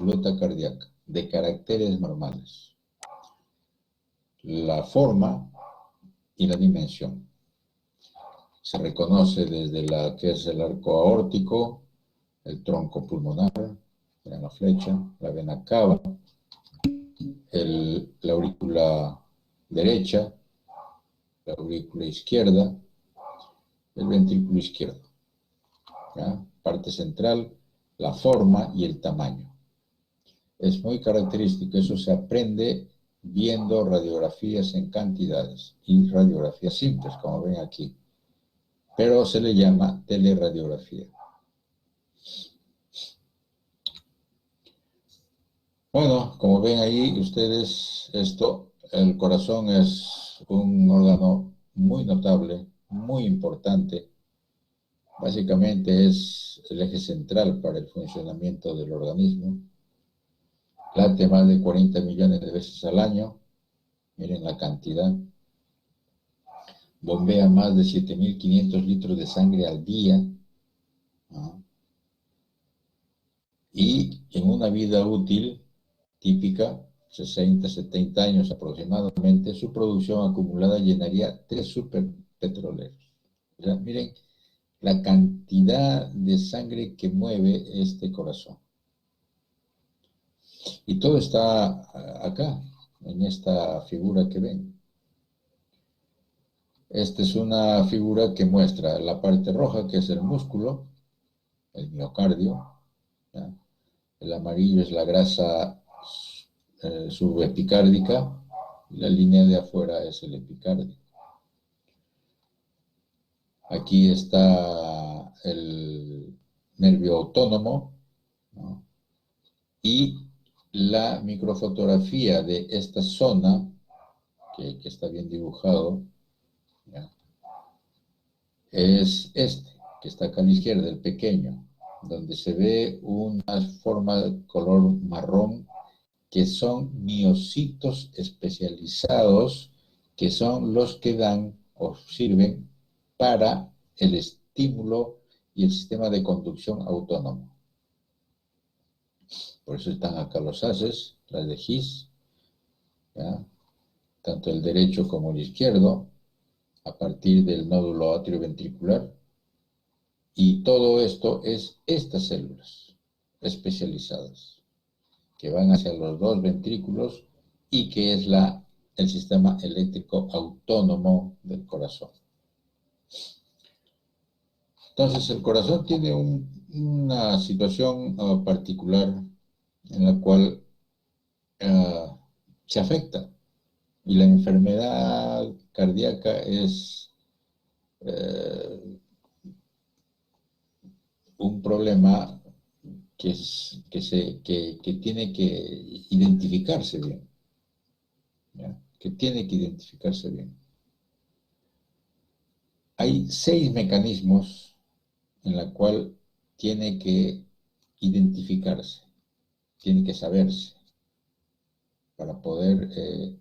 boleta cardíaca de caracteres normales, la forma y la dimensión. Se reconoce desde la que es el arco aórtico, el tronco pulmonar, la flecha, la vena cava, la aurícula derecha, la aurícula izquierda, el ventrículo izquierdo. ¿Ya? Parte central, la forma y el tamaño. Es muy característico, eso se aprende viendo radiografías en cantidades y radiografías simples, como ven aquí. Pero se le llama teleradiografía. Bueno, como ven ahí ustedes, el corazón es un órgano muy notable, muy importante. Básicamente es el eje central para el funcionamiento del organismo. Late más de 40 millones de veces al año. Miren la cantidad. Bombea más de 7.500 litros de sangre al día. ¿No? Y en una vida útil típica, 60, 70 años aproximadamente, su producción acumulada llenaría 3 superpetroleros. O sea, miren la cantidad de sangre que mueve este corazón. Y todo está acá, en esta figura que ven. Esta es una figura que muestra la parte roja, que es el músculo, el miocardio. ¿Ya? El amarillo es la grasa subepicárdica y la línea de afuera es el epicardio. Aquí está el nervio autónomo, ¿no? Y la microfotografía de esta zona, que está bien dibujado, ¿ya? Es que está acá a la izquierda, el pequeño, donde se ve una forma de color marrón, que son miocitos especializados, que son los que dan o sirven para el estímulo y el sistema de conducción autónomo. Por eso están acá los haces, las de His, ¿ya? Tanto el derecho como el izquierdo, a partir del nódulo atrioventricular. Y todo esto es estas células especializadas que van hacia los dos ventrículos y que es el sistema eléctrico autónomo del corazón. Entonces, el corazón tiene una situación particular en la cual se afecta, y la enfermedad cardíaca es un problema que tiene que identificarse bien, ¿ya? Que tiene que identificarse bien. Hay 6 mecanismos en la cual tiene que identificarse, tiene que saberse, para poder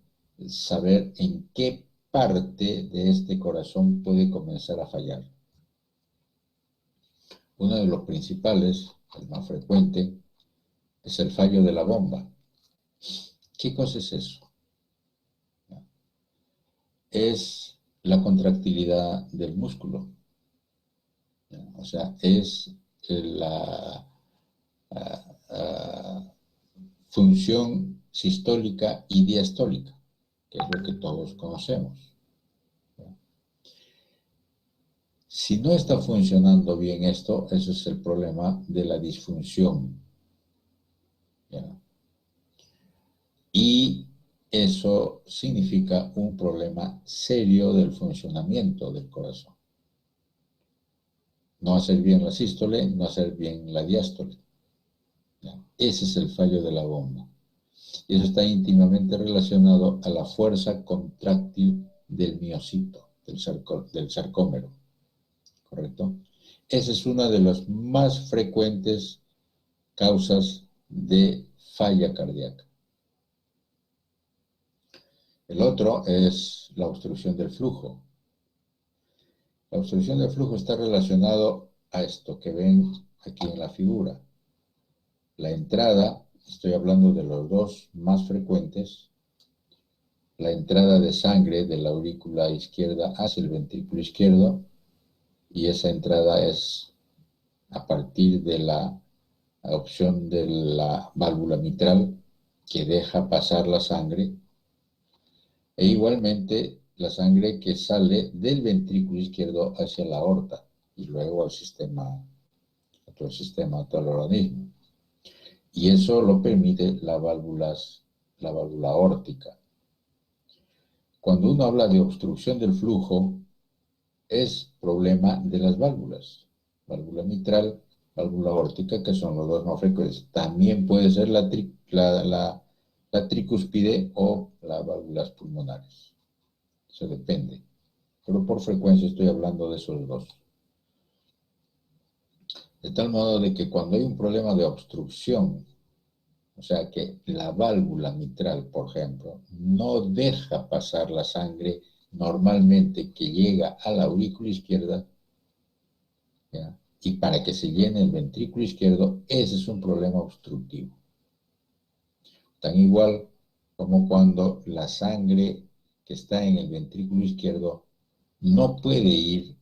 saber en qué parte de este corazón puede comenzar a fallar. Uno de los principales, el más frecuente, es el fallo de la bomba. ¿Qué cosa es eso? Es la contractilidad del músculo. O sea, es la función sistólica y diastólica, que es lo que todos conocemos. Si no está funcionando bien esto, eso es el problema de la disfunción. ¿Ya? Y eso significa un problema serio del funcionamiento del corazón. No hacer bien la sístole, no hacer bien la diástole. ¿Ya? Ese es el fallo de la bomba. Y eso está íntimamente relacionado a la fuerza contráctil del miocito, del sarcómero. ¿Correcto? Esa es una de las más frecuentes causas de falla cardíaca. El otro es la obstrucción del flujo. La obstrucción del flujo está relacionado a esto que ven aquí en la figura. La entrada estoy hablando de los dos más frecuentes, la entrada de sangre de la aurícula izquierda hacia el ventrículo izquierdo, y esa entrada es a partir de la opción de la válvula mitral que deja pasar la sangre, e igualmente la sangre que sale del ventrículo izquierdo hacia la aorta y luego al sistema, a todo el organismo. Y eso lo permite la válvula aórtica. Cuando uno habla de obstrucción del flujo, es problema de las válvulas, válvula mitral, válvula aórtica, que son los dos más frecuentes. También puede ser la tricúspide o las válvulas pulmonares. Eso depende. Pero por frecuencia estoy hablando de esos dos. De tal modo de que cuando hay un problema de obstrucción, o sea que la válvula mitral, por ejemplo, no deja pasar la sangre normalmente que llega a la aurícula izquierda, ¿ya? Y para que se llene el ventrículo izquierdo, ese es un problema obstructivo. Tan igual como cuando la sangre que está en el ventrículo izquierdo no puede ir,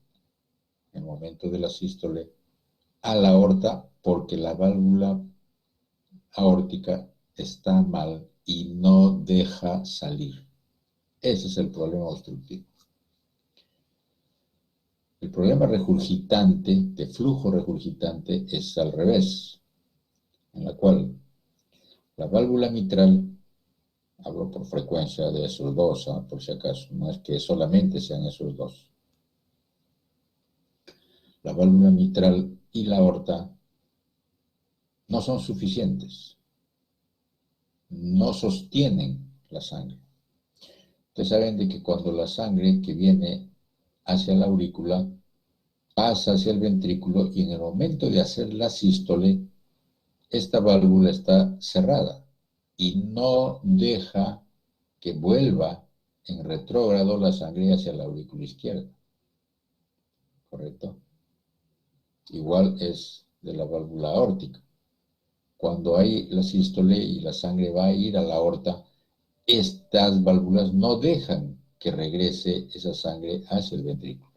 en el momento de la sístole, a la aorta porque la válvula aórtica está mal y no deja salir. Ese es el problema obstructivo. El problema regurgitante, de flujo regurgitante, es al revés, en la cual la válvula mitral, hablo por frecuencia de esos dos, por si acaso, no es que solamente sean esos dos. La válvula mitral y la aorta no son suficientes, no sostienen la sangre. Ustedes saben de que cuando la sangre que viene hacia la aurícula pasa hacia el ventrículo y en el momento de hacer la sístole, esta válvula está cerrada y no deja que vuelva en retrógrado la sangre hacia la aurícula izquierda. ¿Correcto? Igual es de la válvula aórtica. Cuando hay la sístole y la sangre va a ir a la aorta, estas válvulas no dejan que regrese esa sangre hacia el ventrículo.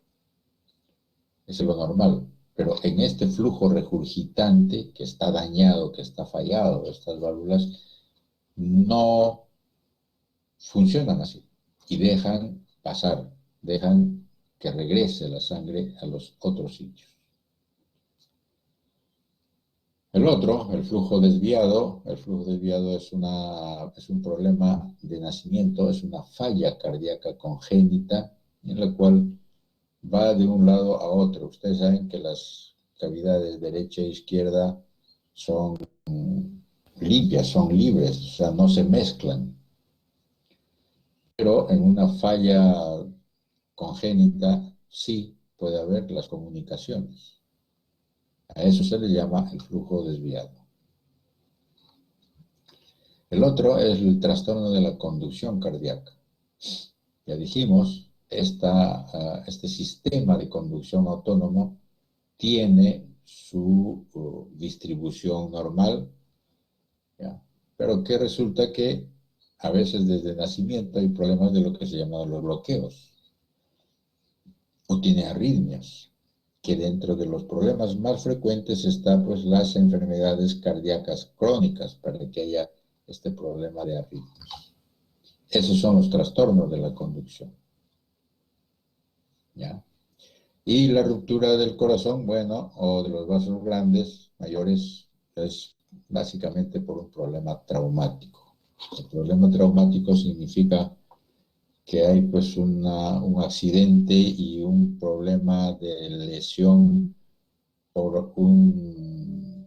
Eso es lo normal. Pero en este flujo regurgitante que está dañado, que está fallado, estas válvulas no funcionan así y dejan pasar, dejan que regrese la sangre a los otros sitios. El otro, el flujo desviado es un problema de nacimiento, es una falla cardíaca congénita en la cual va de un lado a otro. Ustedes saben que las cavidades derecha e izquierda son limpias, son libres, o sea, no se mezclan. Pero en una falla congénita sí puede haber las comunicaciones. A eso se le llama el flujo desviado. El otro es el trastorno de la conducción cardíaca. Ya dijimos, este sistema de conducción autónomo tiene su distribución normal, ¿ya? Pero que resulta que a veces desde nacimiento hay problemas de lo que se llaman los bloqueos, o tiene arritmias, que dentro de los problemas más frecuentes está pues las enfermedades cardíacas crónicas para que haya este problema de arritmias. Esos son los trastornos de la conducción, ¿ya? Y la ruptura del corazón, bueno, o de los vasos grandes, mayores, es básicamente por un problema traumático. El problema traumático significa que hay pues un accidente y un problema de lesión por un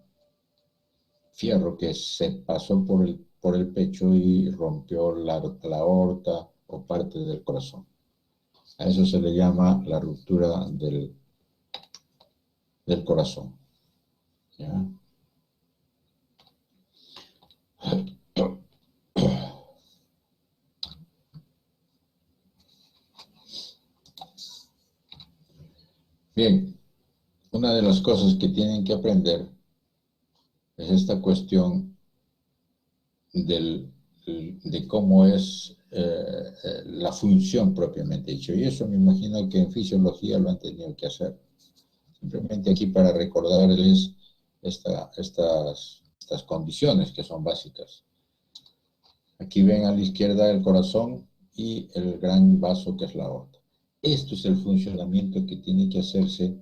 fierro que se pasó por el pecho y rompió la aorta o parte del corazón. A eso se le llama la ruptura del corazón, ¿ya? Bien, una de las cosas que tienen que aprender es esta cuestión de cómo es la función propiamente dicho. Y eso me imagino que en fisiología lo han tenido que hacer. Simplemente aquí para recordarles estas condiciones que son básicas. Aquí ven a la izquierda el corazón y el gran vaso que es la aorta. Esto es el funcionamiento que tiene que hacerse,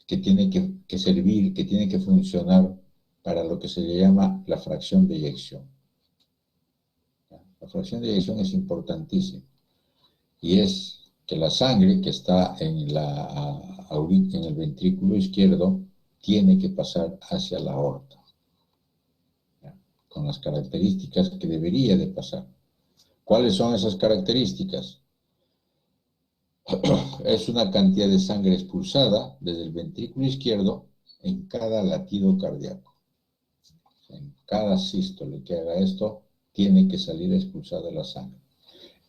que tiene que servir, que tiene que funcionar para lo que se le llama la fracción de eyección. La fracción de eyección es importantísima y es que la sangre que está en el ventrículo izquierdo tiene que pasar hacia la aorta, con las características que debería de pasar. ¿Cuáles son esas características? Es una cantidad de sangre expulsada desde el ventrículo izquierdo en cada latido cardíaco. En cada sístole que haga esto, tiene que salir expulsada la sangre.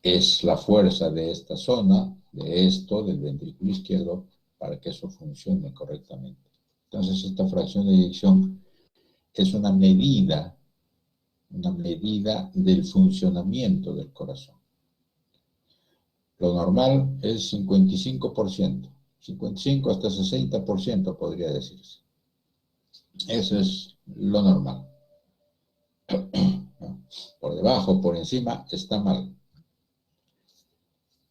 Es la fuerza de esta zona, del ventrículo izquierdo, para que eso funcione correctamente. Entonces, esta fracción de eyección es una medida del funcionamiento del corazón. Lo normal es 55%, 55 hasta 60% podría decirse. Eso es lo normal. Por debajo, por encima, está mal.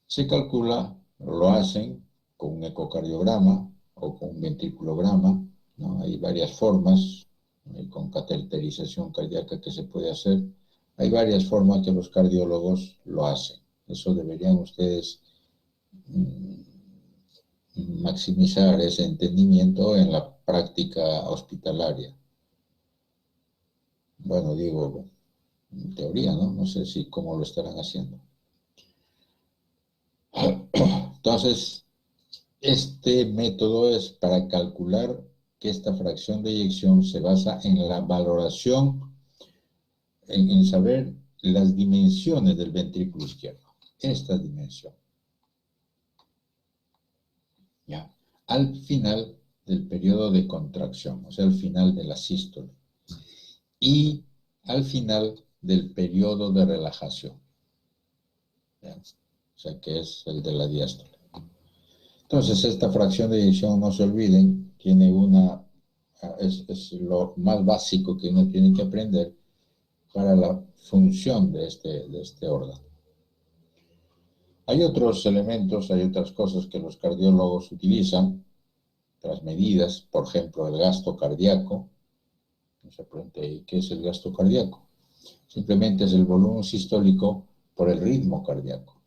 Se calcula, lo hacen con un ecocardiograma o con un ventriculograma, ¿no? Hay varias formas, con cateterización cardíaca que se puede hacer. Hay varias formas que los cardiólogos lo hacen. Eso deberían ustedes maximizar ese entendimiento en la práctica hospitalaria. Bueno, digo, en teoría, ¿no? No sé si cómo lo estarán haciendo. Entonces, este método es para calcular que esta fracción de eyección se basa en la valoración, en saber las dimensiones del ventrículo izquierdo. Esta dimensión. ¿Ya? Al final del periodo de contracción, o sea, al final de la sístole. Y al final del periodo de relajación. ¿Ya? O sea, que es el de la diástole. Entonces, esta fracción de eyección, no se olviden, tiene es lo más básico que uno tiene que aprender para la función de este órgano. Hay otros elementos, hay otras cosas que los cardiólogos utilizan, otras medidas, por ejemplo, el gasto cardíaco. No se pregunte, ¿qué es el gasto cardíaco? Simplemente es el volumen sistólico por el ritmo cardíaco.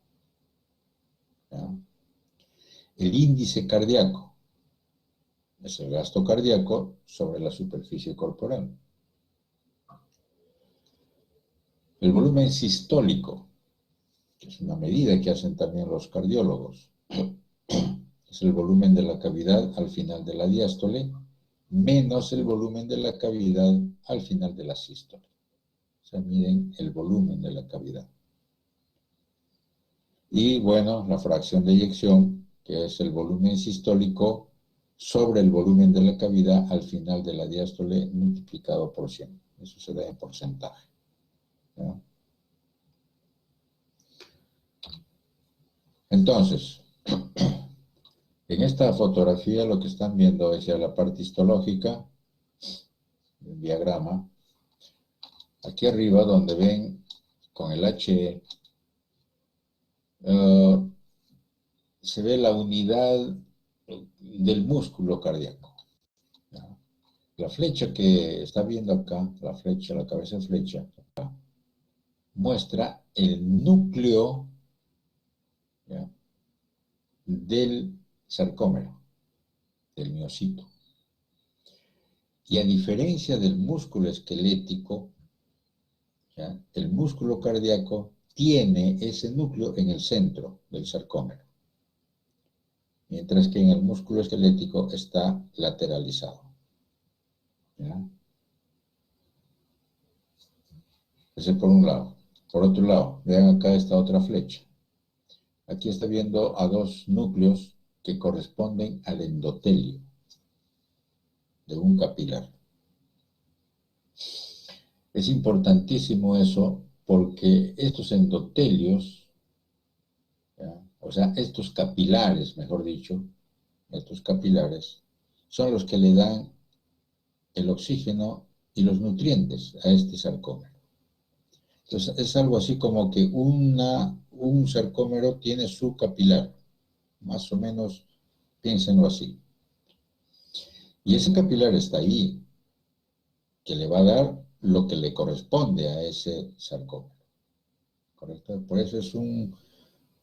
¿Ya? El índice cardíaco es el gasto cardíaco sobre la superficie corporal. El volumen sistólico, que es una medida que hacen también los cardiólogos, es el volumen de la cavidad al final de la diástole menos el volumen de la cavidad al final de la sístole. O sea, miden el volumen de la cavidad. Y bueno, la fracción de eyección, que es el volumen sistólico sobre el volumen de la cavidad al final de la diástole multiplicado por 100. Eso se da en porcentaje. ¿No? Entonces, en esta fotografía lo que están viendo es ya la parte histológica, el diagrama. Aquí arriba donde ven con el H, se ve la unidad del músculo cardíaco. ¿No? La flecha que está viendo acá, la flecha, la cabeza flecha, acá, muestra el núcleo, ¿ya?, del sarcómero, del miocito. Y a diferencia del músculo esquelético, ¿ya?, el músculo cardíaco tiene ese núcleo en el centro del sarcómero, mientras que en el músculo esquelético está lateralizado. ¿Ya? Ese por un lado. Por otro lado, vean acá esta otra flecha. Aquí está viendo a dos núcleos que corresponden al endotelio de un capilar. Es importantísimo eso porque estos endotelios, ¿ya? O sea, estos capilares, mejor dicho, estos capilares, son los que le dan el oxígeno y los nutrientes a este sarcómero. Entonces, es algo así como que un sarcómero tiene su capilar, más o menos, piénsenlo así. Y ese capilar está ahí, que le va a dar lo que le corresponde a ese sarcómero, ¿correcto? Por eso es un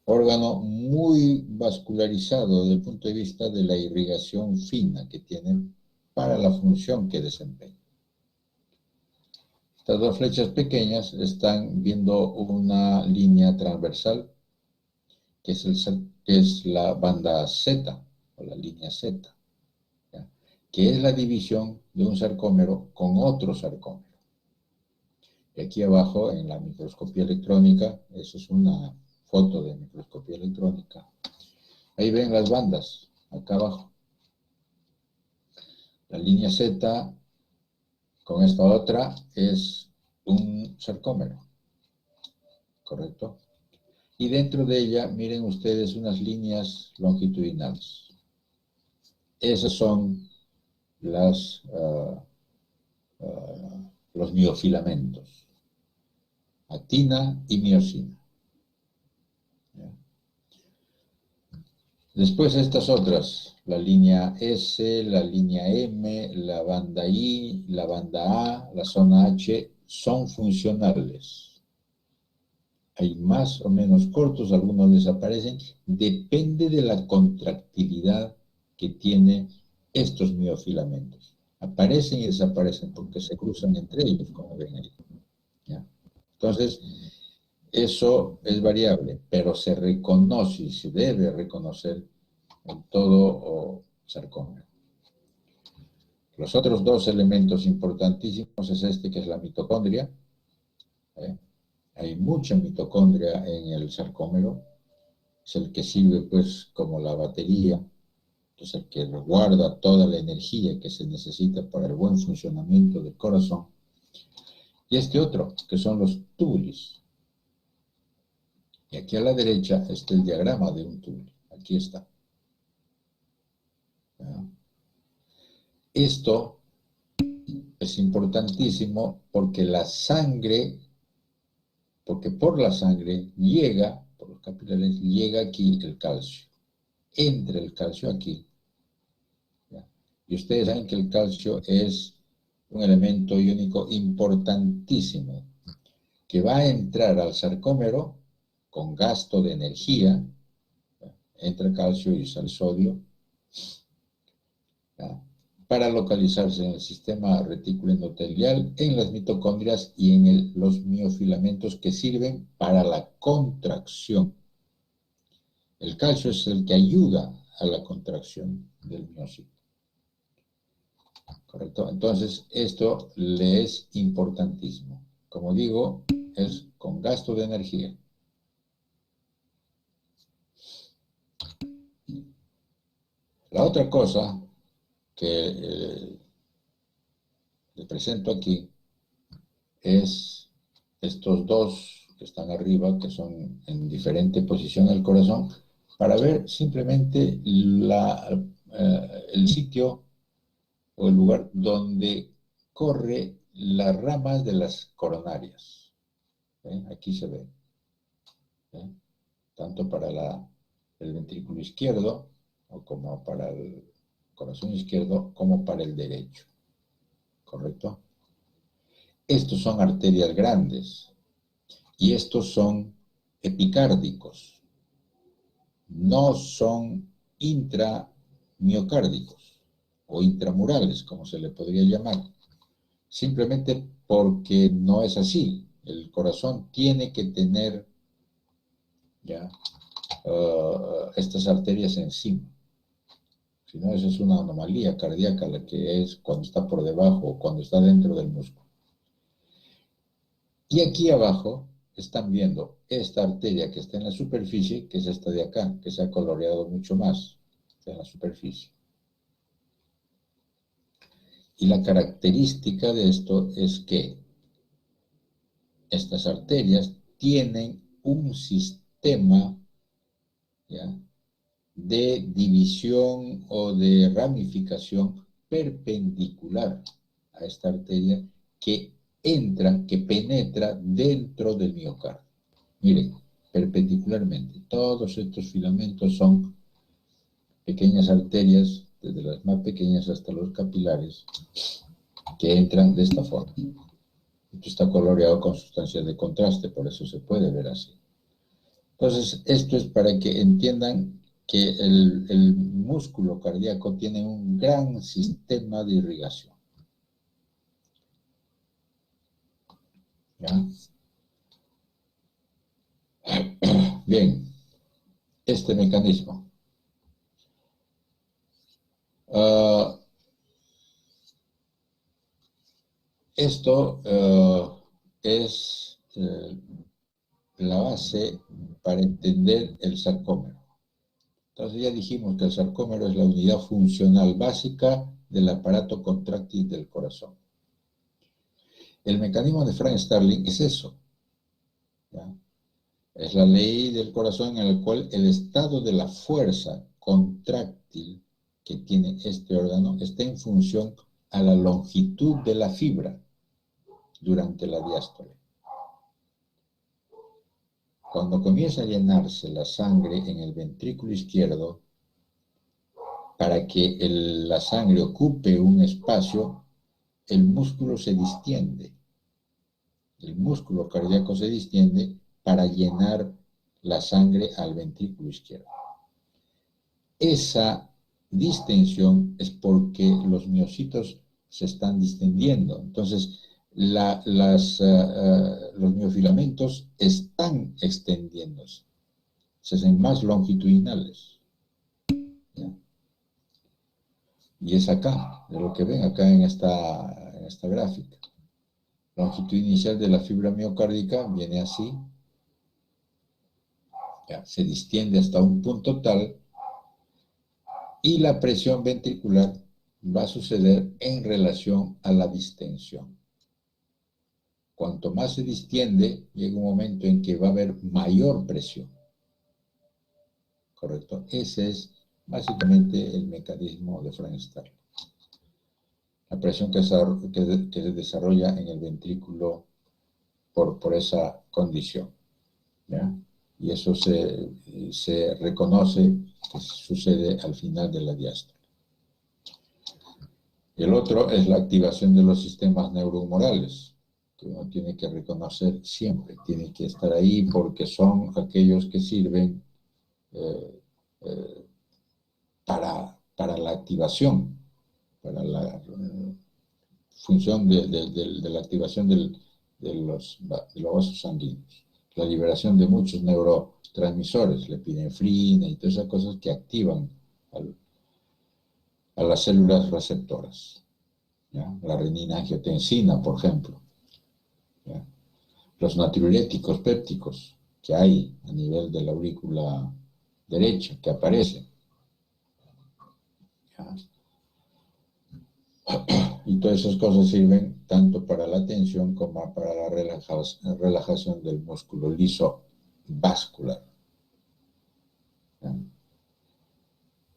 órgano muy vascularizado desde el punto de vista de la irrigación fina que tiene para la función que desempeña. Estas dos flechas pequeñas están viendo una línea transversal que es la banda Z o la línea Z, ¿ya? Que es la división de un sarcómero con otro sarcómero. Y aquí abajo en la microscopía electrónica, eso es una foto de microscopía electrónica, ahí ven las bandas, acá abajo. La línea Z con esta otra es un sarcómero, ¿correcto? Y dentro de ella, miren ustedes unas líneas longitudinales. Esas son los miofilamentos, actina y miosina. ¿Ya? Después estas otras, la línea S, la línea M, la banda I, la banda A, la zona H, son funcionales. Hay más o menos cortos, algunos desaparecen, depende de la contractilidad que tiene estos miofilamentos. Aparecen y desaparecen porque se cruzan entre ellos, como ven ahí. ¿Ya? Entonces, eso es variable, pero se reconoce y se debe reconocer en todo sarcómero. Los otros dos elementos importantísimos es este, que es la mitocondria. Hay mucha mitocondria en el sarcómero. Es el que sirve pues como la batería, es el que guarda toda la energía que se necesita para el buen funcionamiento del corazón. Y este otro, que son los túbulos. Y aquí a la derecha está el diagrama de un túbulo. Aquí está. ¿Ya? Esto es importantísimo porque la sangre, porque por la sangre llega, por los capilares, llega aquí el calcio. Entra el calcio aquí. ¿Ya? Y ustedes saben que el calcio es un elemento iónico importantísimo que va a entrar al sarcómero con gasto de energía. ¿Ya? Entra calcio y sale sodio. ¿Ya? Para localizarse en el sistema retículo endotelial, en las mitocondrias y en los miofilamentos que sirven para la contracción. El calcio es el que ayuda a la contracción del miocito. ¿Correcto? Entonces, esto le es importantísimo. Como digo, es con gasto de energía. La otra cosa que le presento aquí es estos dos que están arriba, que son en diferente posición del corazón, para ver simplemente el sitio o el lugar donde corre las ramas de las coronarias. Aquí se ve. Tanto para el ventrículo izquierdo, o como para el corazón izquierdo, como para el derecho. ¿Correcto? Estos son arterias grandes y estos son epicárdicos. No son intramiocárdicos o intramurales, como se le podría llamar. Simplemente porque no es así. El corazón tiene que tener ya estas arterias encima. Si no, eso es una anomalía cardíaca, la que es cuando está por debajo o cuando está dentro del músculo. Y aquí abajo están viendo esta arteria que está en la superficie, que es esta de acá, que se ha coloreado mucho más, está en la superficie. Y la característica de esto es que estas arterias tienen un sistema, ¿ya?, de división o de ramificación perpendicular a esta arteria que entra, que penetra dentro del miocardio. Miren, perpendicularmente, todos estos filamentos son pequeñas arterias, desde las más pequeñas hasta los capilares, que entran de esta forma. Esto está coloreado con sustancias de contraste, por eso se puede ver así. Entonces, esto es para que entiendan que el músculo cardíaco tiene un gran sistema de irrigación. ¿Ya? Bien, este mecanismo. Esto es la base para entender el sarcómero. Entonces ya dijimos que el sarcómero es la unidad funcional básica del aparato contráctil del corazón. El mecanismo de Frank Starling es eso, ¿ya? Es la ley del corazón en la cual el estado de la fuerza contráctil que tiene este órgano está en función a la longitud de la fibra durante la diástole. Cuando comienza a llenarse la sangre en el ventrículo izquierdo, para que la sangre ocupe un espacio, el músculo se distiende. El músculo cardíaco se distiende para llenar la sangre al ventrículo izquierdo. Esa distensión es porque los miocitos se están distendiendo. Entonces, los miofilamentos están extendiéndose, se hacen más longitudinales, ¿ya? Y es acá, de lo que ven acá en esta gráfica. La longitud inicial de la fibra miocárdica viene así, ¿ya? Se distiende hasta un punto tal, y la presión ventricular va a suceder en relación a la distensión. Cuanto más se distiende, llega un momento en que va a haber mayor presión. ¿Correcto? Ese es básicamente el mecanismo de Frank Starling. La presión que se desarrolla en el ventrículo por esa condición, ¿ya? Y eso se reconoce que sucede al final de la diástole. El otro es la activación de los sistemas neurohumorales, que uno tiene que reconocer siempre, tiene que estar ahí porque son aquellos que sirven para la activación, para la función de la activación de los vasos sanguíneos, la liberación de muchos neurotransmisores, la epinefrina y todas esas cosas que activan a las células receptoras, ¿ya? La renina-angiotensina, por ejemplo, ¿ya? Los natriuréticos pépticos que hay a nivel de la aurícula derecha, que aparecen, ¿ya? Y todas esas cosas sirven tanto para la tensión como para la relajación del músculo liso vascular, ¿ya?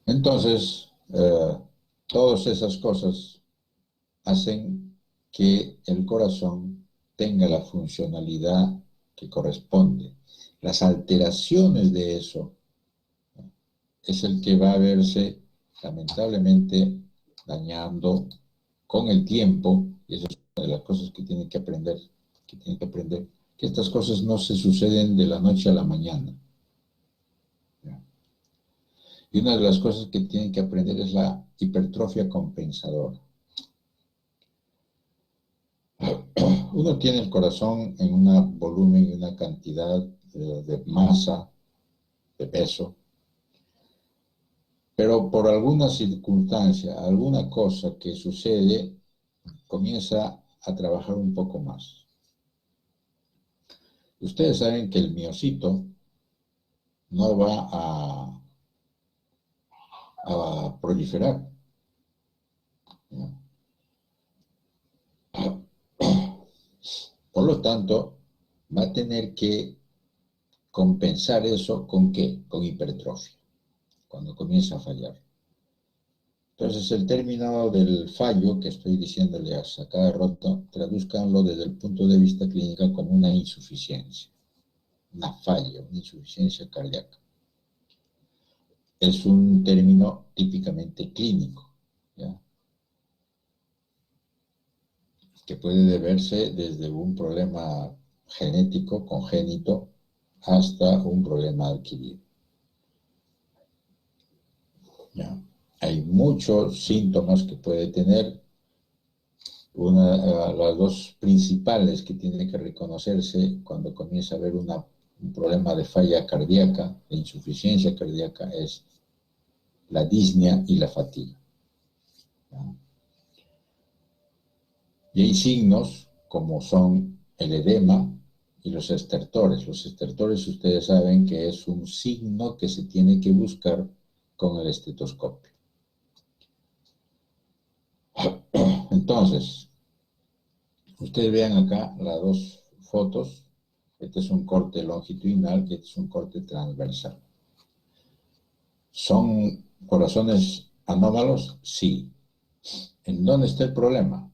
Entonces, todas esas cosas hacen que el corazón tenga la funcionalidad que corresponde. Las alteraciones de eso es el que va a verse lamentablemente dañando con el tiempo, y eso es una de las cosas que tienen que aprender, que estas cosas no se suceden de la noche a la mañana. Y una de las cosas que tienen que aprender es la hipertrofia compensadora. Uno tiene el corazón en un volumen y una cantidad de masa, de peso, pero por alguna circunstancia, alguna cosa que sucede, comienza a trabajar un poco más. Ustedes saben que el miocito no va a proliferar, ¿no? Por lo tanto, va a tener que compensar eso ¿con qué? Con hipertrofia, cuando comienza a fallar. Entonces, el término del fallo que estoy diciéndole a cada rato, tradúzcanlo desde el punto de vista clínico como una insuficiencia, una falla, una insuficiencia cardíaca. Es un término típicamente clínico, ¿ya? Que puede deberse desde un problema genético, congénito, hasta un problema adquirido. ¿Ya? Hay muchos síntomas que puede tener. Las dos principales que tiene que reconocerse cuando comienza a haber un problema de falla cardíaca, de insuficiencia cardíaca, es la disnea y la fatiga. ¿Ya? Y hay signos como son el edema y los estertores. Los estertores ustedes saben que es un signo que se tiene que buscar con el estetoscopio. Entonces, ustedes vean acá las dos fotos. Este es un corte longitudinal y este es un corte transversal. ¿Son corazones anómalos? Sí. ¿En dónde está el problema?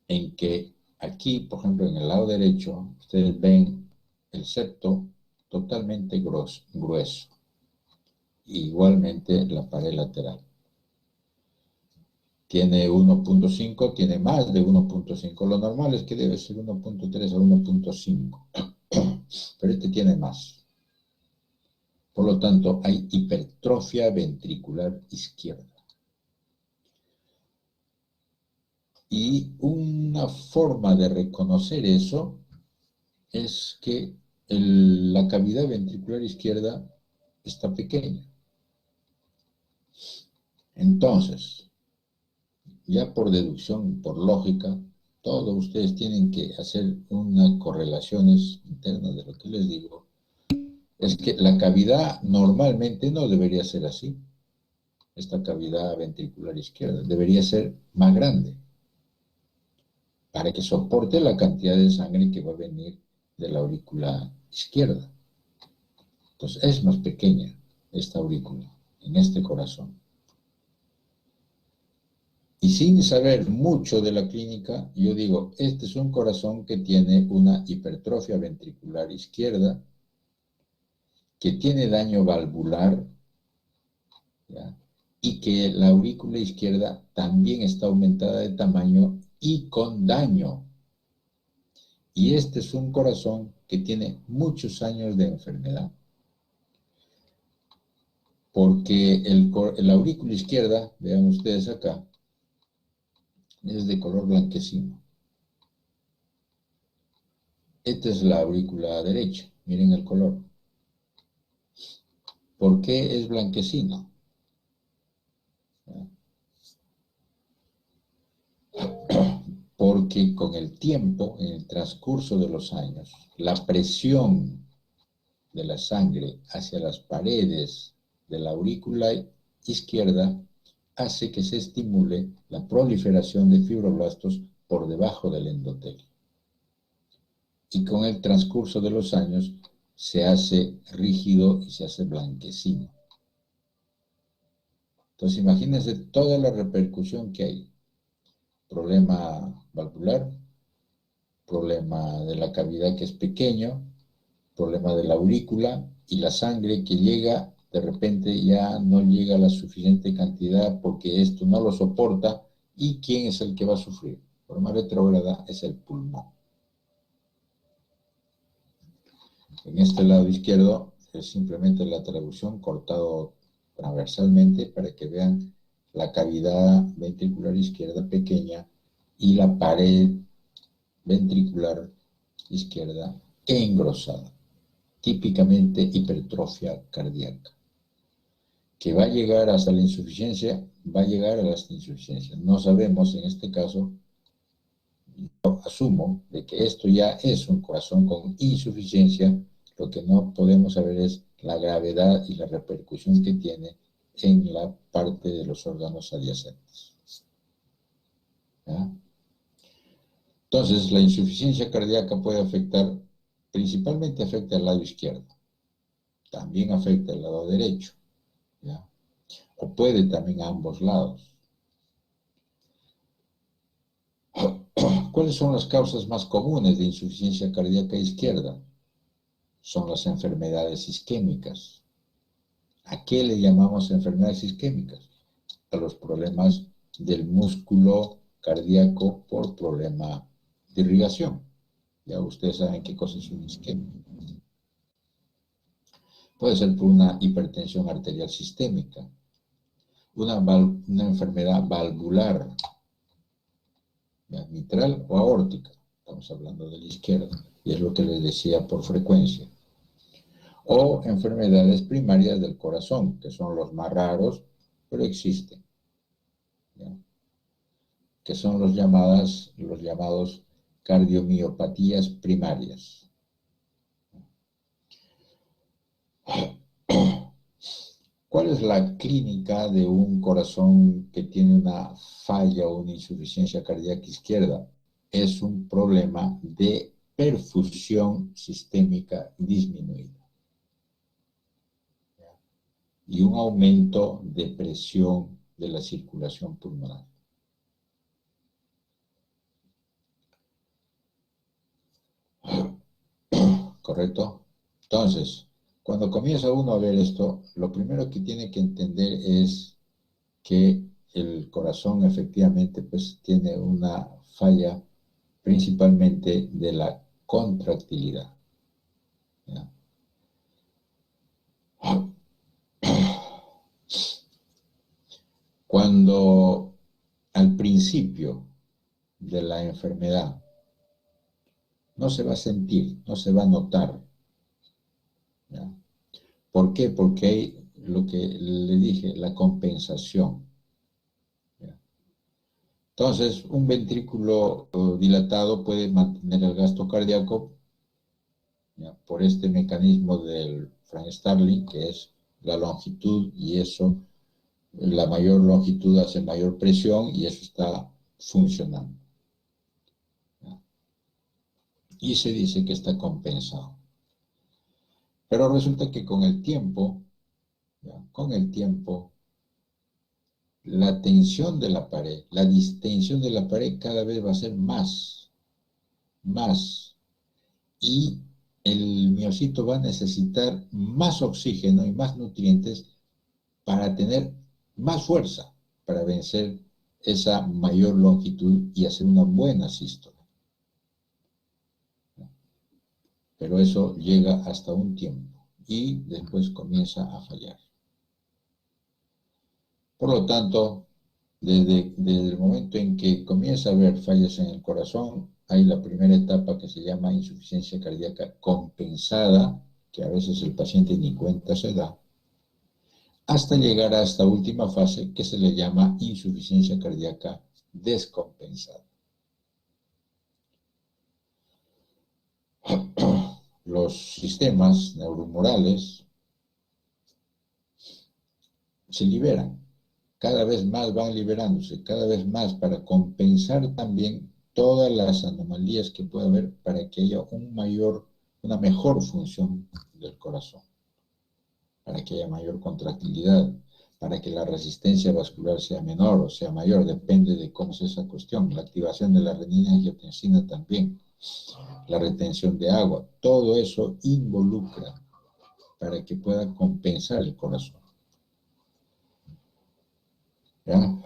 En que aquí, por ejemplo, en el lado derecho, ustedes ven el septo totalmente grueso. Igualmente la pared lateral. Tiene 1.5, tiene más de 1.5. Lo normal es que debe ser 1.3 a 1.5. Pero este tiene más. Por lo tanto, hay hipertrofia ventricular izquierda. Y una forma de reconocer eso es que la cavidad ventricular izquierda está pequeña. Entonces, ya por deducción, por lógica, todos ustedes tienen que hacer unas correlaciones internas de lo que les digo. Es que la cavidad normalmente no debería ser así. Esta cavidad ventricular izquierda debería ser más grande para que soporte la cantidad de sangre que va a venir de la aurícula izquierda. Entonces es más pequeña esta aurícula en este corazón. Y sin saber mucho de la clínica, yo digo, este es un corazón que tiene una hipertrofia ventricular izquierda, que tiene daño valvular, ¿ya? Y que la aurícula izquierda también está aumentada de tamaño y con daño. Y este es un corazón que tiene muchos años de enfermedad. Porque la aurícula izquierda, vean ustedes acá, es de color blanquecino. Esta es la aurícula derecha, miren el color. ¿Por qué es blanquecino? Porque con el tiempo, en el transcurso de los años, la presión de la sangre hacia las paredes de la aurícula izquierda hace que se estimule la proliferación de fibroblastos por debajo del endotelio. Y con el transcurso de los años se hace rígido y se hace blanquecino. Entonces imagínense toda la repercusión que hay. Problema valvular, problema de la cavidad que es pequeño, problema de la aurícula y la sangre que llega, de repente ya no llega a la suficiente cantidad porque esto no lo soporta. ¿Y quién es el que va a sufrir? De forma retrógrada es el pulmón. En este lado izquierdo es simplemente la traducción cortado transversalmente para que vean la cavidad ventricular izquierda pequeña y la pared ventricular izquierda engrosada. Típicamente hipertrofia cardíaca. Que va a llegar hasta la insuficiencia, va a llegar a las insuficiencias. No sabemos en este caso, yo asumo de que esto ya es un corazón con insuficiencia. Lo que no podemos saber es la gravedad y la repercusión que tiene en la parte de los órganos adyacentes. ¿Ya? Entonces, la insuficiencia cardíaca puede afectar principalmente afecta al lado izquierdo, también afecta al lado derecho, ¿ya? O puede también a ambos lados. ¿Cuáles son las causas más comunes de insuficiencia cardíaca izquierda? Son las enfermedades isquémicas. ¿A qué le llamamos enfermedades isquémicas? A los problemas del músculo cardíaco por problema de irrigación. Ya ustedes saben qué cosa es un isquemia. Puede ser por una hipertensión arterial sistémica, una enfermedad valvular, ¿ya? Mitral o aórtica. Estamos hablando de la izquierda, y es lo que les decía por frecuencia. O enfermedades primarias del corazón, que son los más raros, pero existen, ¿ya? Que son los llamados cardiomiopatías primarias. ¿Cuál es la clínica de un corazón que tiene una falla o una insuficiencia cardíaca izquierda? Es un problema de perfusión sistémica disminuida y un aumento de presión de la circulación pulmonar. ¿Correcto? Entonces, cuando comienza uno a ver esto, lo primero que tiene que entender es que el corazón efectivamente pues tiene una falla principalmente de la contractilidad, ¿ya? Cuando al principio de la enfermedad no se va a sentir, no se va a notar, ¿ya? ¿Por qué? Porque hay lo que le dije, la compensación, ¿ya? Entonces, un ventrículo dilatado puede mantener el gasto cardíaco, ¿ya? Por este mecanismo del Frank Starling, que es la longitud, y eso, la mayor longitud hace mayor presión y eso está funcionando, ¿ya? Y se dice que está compensado. Pero resulta que con el tiempo, ¿ya? Con el tiempo, la tensión de la pared, la distensión de la pared cada vez va a ser más, y el miocito va a necesitar más oxígeno y más nutrientes para tener más fuerza, para vencer esa mayor longitud y hacer una buena sístole. Pero eso llega hasta un tiempo y después comienza a fallar. Por lo tanto, desde el momento en que comienza a haber fallas en el corazón, hay la primera etapa que se llama insuficiencia cardíaca compensada, que a veces el paciente ni cuenta se da, hasta llegar a esta última fase que se le llama insuficiencia cardíaca descompensada. Los sistemas neuromorales se liberan, cada vez más van liberándose, cada vez más para compensar también todas las anomalías que puede haber para que haya una mejor función del corazón, para que haya mayor contractilidad, para que la resistencia vascular sea menor o sea mayor, depende de cómo es esa cuestión. La activación de la renina y angiotensina también, la retención de agua, todo eso involucra para que pueda compensar el corazón, ¿ya?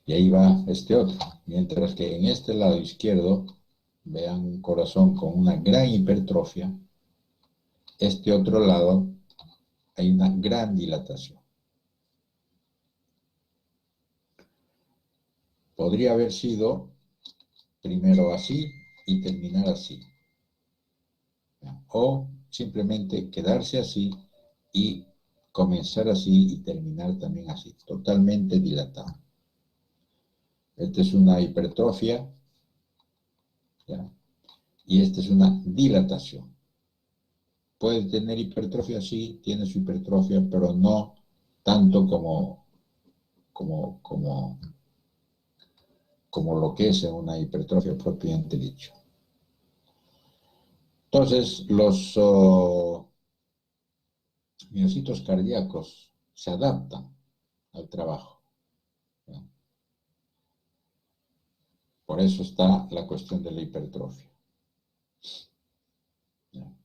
Y ahí va este otro. Mientras que en este lado izquierdo, vean un corazón con una gran hipertrofia, este otro lado hay una gran dilatación. Podría haber sido primero así y terminar así, o simplemente quedarse así y comenzar así y terminar también así, totalmente dilatado. Esta es una hipertrofia, ¿ya? Y esta es una dilatación. Puede tener hipertrofia, sí, tiene su hipertrofia, pero no tanto como como lo que es en una hipertrofia propiamente dicho. Entonces, los miocitos cardíacos se adaptan al trabajo, ¿ya? Por eso está la cuestión de la hipertrofia, ¿ya?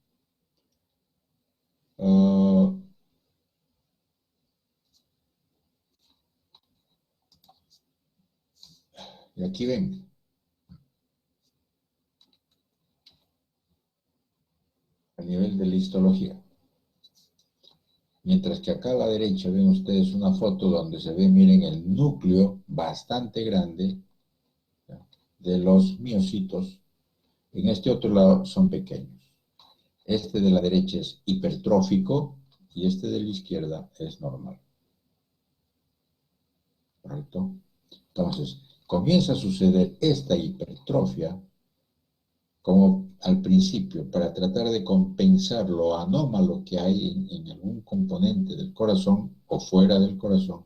Y aquí ven, a nivel de la histología. Mientras que acá a la derecha ven ustedes una foto donde se ve, miren, el núcleo bastante grande, ¿ya?, de los miocitos. En este otro lado son pequeños. Este de la derecha es hipertrófico y este de la izquierda es normal. ¿Correcto? Entonces, comienza a suceder esta hipertrofia como al principio, para tratar de compensar lo anómalo que hay en algún componente del corazón o fuera del corazón,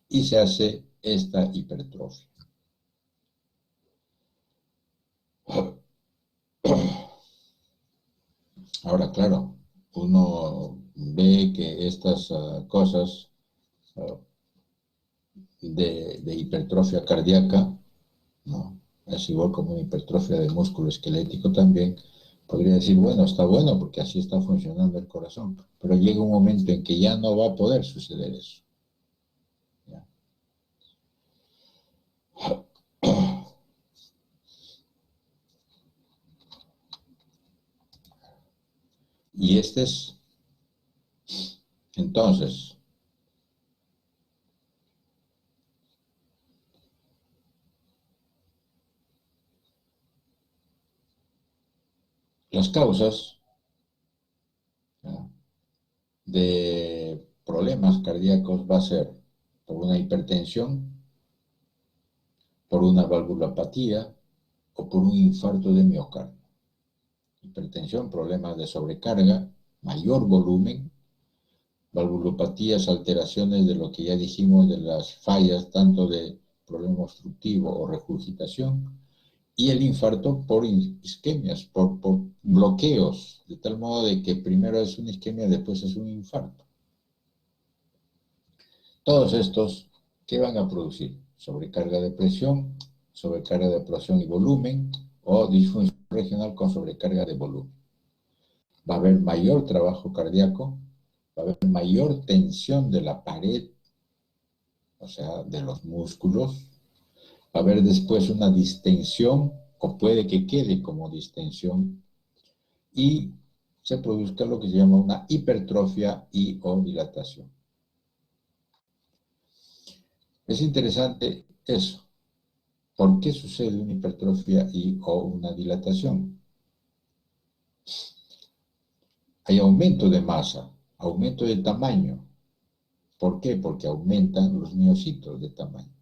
y se hace esta hipertrofia. Ahora, claro, uno ve que estas cosas de hipertrofia cardíaca, ¿no?, es igual como una hipertrofia de músculo esquelético también. Podría decir, bueno, está bueno porque así está funcionando el corazón, pero llega un momento en que ya no va a poder suceder eso, ¿ya? Y este es, entonces, las causas, ¿ya?, de problemas cardíacos va a ser por una hipertensión, por una valvulopatía o por un infarto de miocardio. Hipertensión, problemas de sobrecarga, mayor volumen; valvulopatías, alteraciones de lo que ya dijimos, de las fallas, tanto de problema obstructivo o regurgitación; y el infarto por isquemias, por bloqueos, de tal modo de que primero es una isquemia, después es un infarto. Todos estos, ¿qué van a producir? Sobrecarga de presión, sobrecarga de presión y volumen, o disfunción regional con sobrecarga de volumen. Va a haber mayor trabajo cardíaco, va a haber mayor tensión de la pared, o sea, de los músculos. Va a haber después una distensión, o puede que quede como distensión, y se produzca lo que se llama una hipertrofia y o dilatación. Es interesante eso. ¿Por qué sucede una hipertrofia y o una dilatación? Hay aumento de masa, aumento de tamaño. ¿Por qué? Porque aumentan los miocitos de tamaño.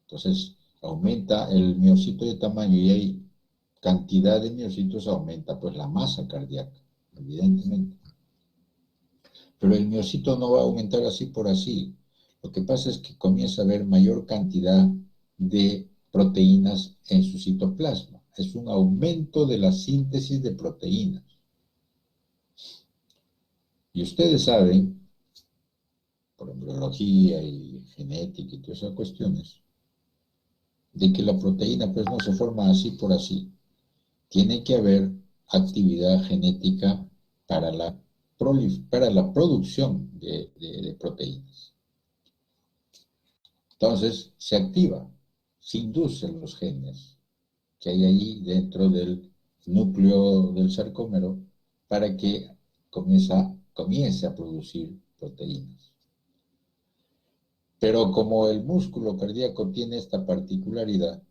Entonces, aumenta el miocito de tamaño y hay cantidad de miocitos, aumenta pues la masa cardíaca, evidentemente. Pero el miocito no va a aumentar así por así. Lo que pasa es que comienza a haber mayor cantidad de proteínas en su citoplasma. Es un aumento de la síntesis de proteínas. Y ustedes saben, por embriología y genética y todas esas cuestiones, de que la proteína pues no se forma así por así. Tiene que haber actividad genética para la producción de proteínas. Entonces, se activa, se inducen los genes que hay allí dentro del núcleo del sarcómero para que comience a producir proteínas. Pero como el músculo cardíaco tiene esta particularidad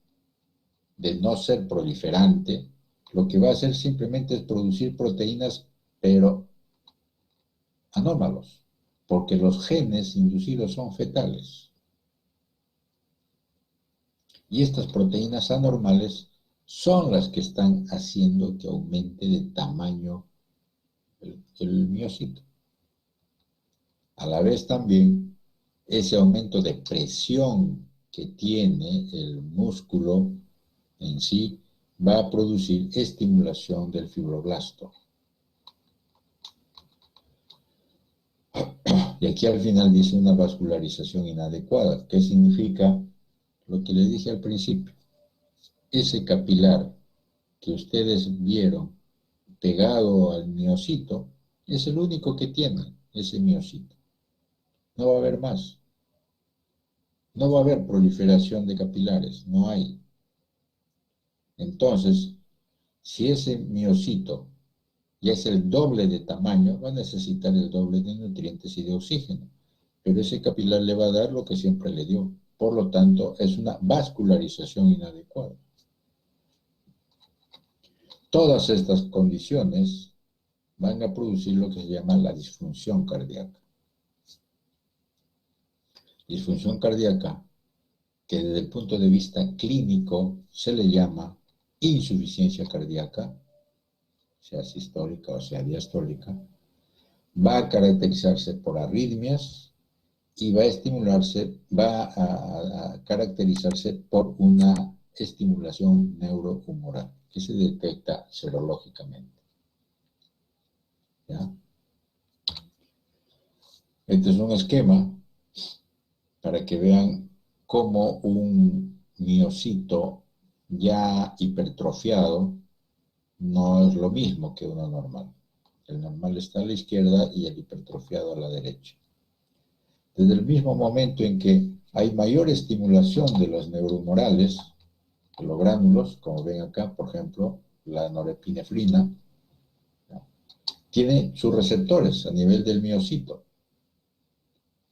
de no ser proliferante, lo que va a hacer simplemente es producir proteínas, pero anómalos, porque los genes inducidos son fetales. Y estas proteínas anormales son las que están haciendo que aumente de tamaño el miocito. A la vez también, ese aumento de presión que tiene el músculo en sí va a producir estimulación del fibroblasto. Y aquí al final dice una vascularización inadecuada. ¿Qué significa? Lo que le dije al principio. Ese capilar que ustedes vieron pegado al miocito es el único que tiene ese miocito. No va a haber más. No va a haber proliferación de capilares, no hay. Entonces, si ese miocito ya es el doble de tamaño, va a necesitar el doble de nutrientes y de oxígeno. Pero ese capilar le va a dar lo que siempre le dio. Por lo tanto, es una vascularización inadecuada. Todas estas condiciones van a producir lo que se llama la disfunción cardíaca. Disfunción cardíaca que desde el punto de vista clínico se le llama insuficiencia cardíaca, sea sistólica o sea diastólica, va a caracterizarse por arritmias y va a caracterizarse por una estimulación neurohumoral que se detecta serológicamente. ¿Ya? Este es un esquema para que vean cómo un miocito ya hipertrofiado no es lo mismo que uno normal. El normal está a la izquierda y el hipertrofiado a la derecha. Desde el mismo momento en que hay mayor estimulación de los neurohumorales, de los gránulos, como ven acá, por ejemplo, la norepinefrina, ¿ya? Tiene sus receptores a nivel del miocito,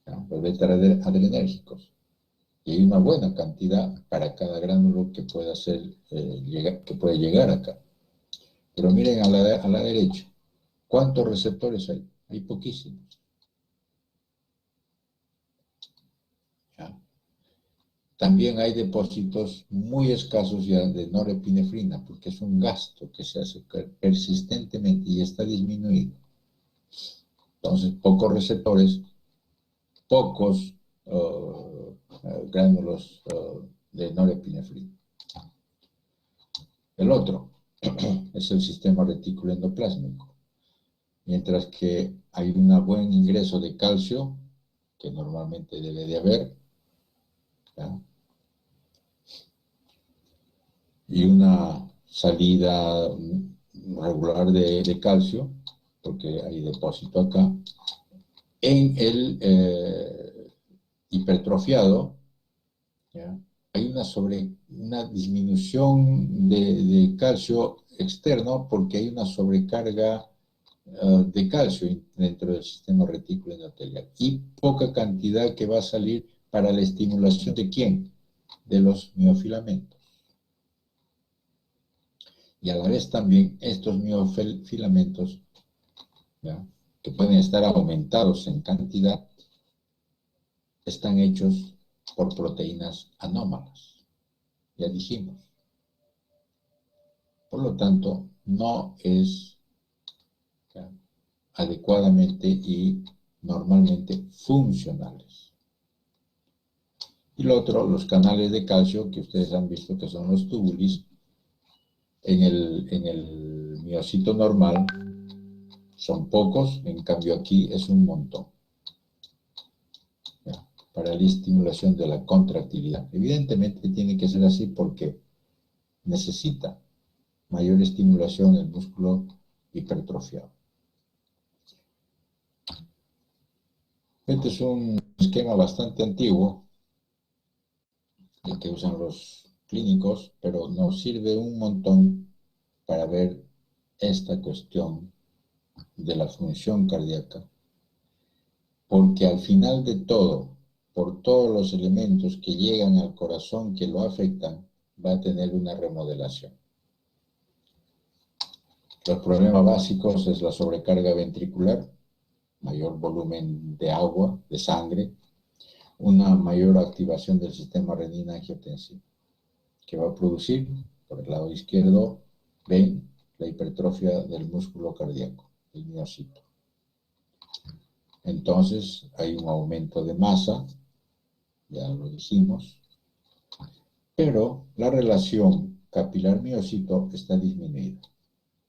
¿ya? Los beta-adrenérgicos. Y hay una buena cantidad para cada gránulo que pueda que puede llegar acá. Pero miren a la derecha, ¿cuántos receptores hay? Hay poquísimos. ¿Ya? También hay depósitos muy escasos ya de norepinefrina, porque es un gasto que se hace persistentemente y está disminuido. Entonces, pocos receptores, pocos gránulos de norepinefrina. El otro es el sistema retículo endoplásmico. Mientras que hay un buen ingreso de calcio, que normalmente debe de haber, ¿ya? Y una salida regular de calcio, porque hay depósito acá, en el hipertrofiado, ¿ya? Hay una disminución de calcio externo porque hay una sobrecarga de calcio dentro del sistema retículo endotelial y poca cantidad que va a salir para la estimulación de ¿quién? De los miofilamentos. Y a la vez también estos miofilamentos, ¿ya? Que pueden estar aumentados en cantidad, están hechos por proteínas anómalas, ya dijimos. Por lo tanto, no es, ¿ya?, adecuadamente y normalmente funcionales. Y lo otro, los canales de calcio que ustedes han visto que son los túbulos, en el miocito normal son pocos, en cambio aquí es un montón, ¿ya?, para la estimulación de la contractilidad. Evidentemente tiene que ser así porque necesita mayor estimulación el músculo hipertrofiado. Este es un esquema bastante antiguo, el que usan los clínicos, pero nos sirve un montón para ver esta cuestión de la función cardíaca, porque al final de todo, por todos los elementos que llegan al corazón que lo afectan, va a tener una remodelación. Los problemas básicos es la sobrecarga ventricular, mayor volumen de agua, de sangre, una mayor activación del sistema renina-angiotensina, que va a producir, por el lado izquierdo, ven la hipertrofia del músculo cardíaco, el miocito. Entonces hay un aumento de masa, ya lo dijimos, pero la relación capilar-miocito está disminuida.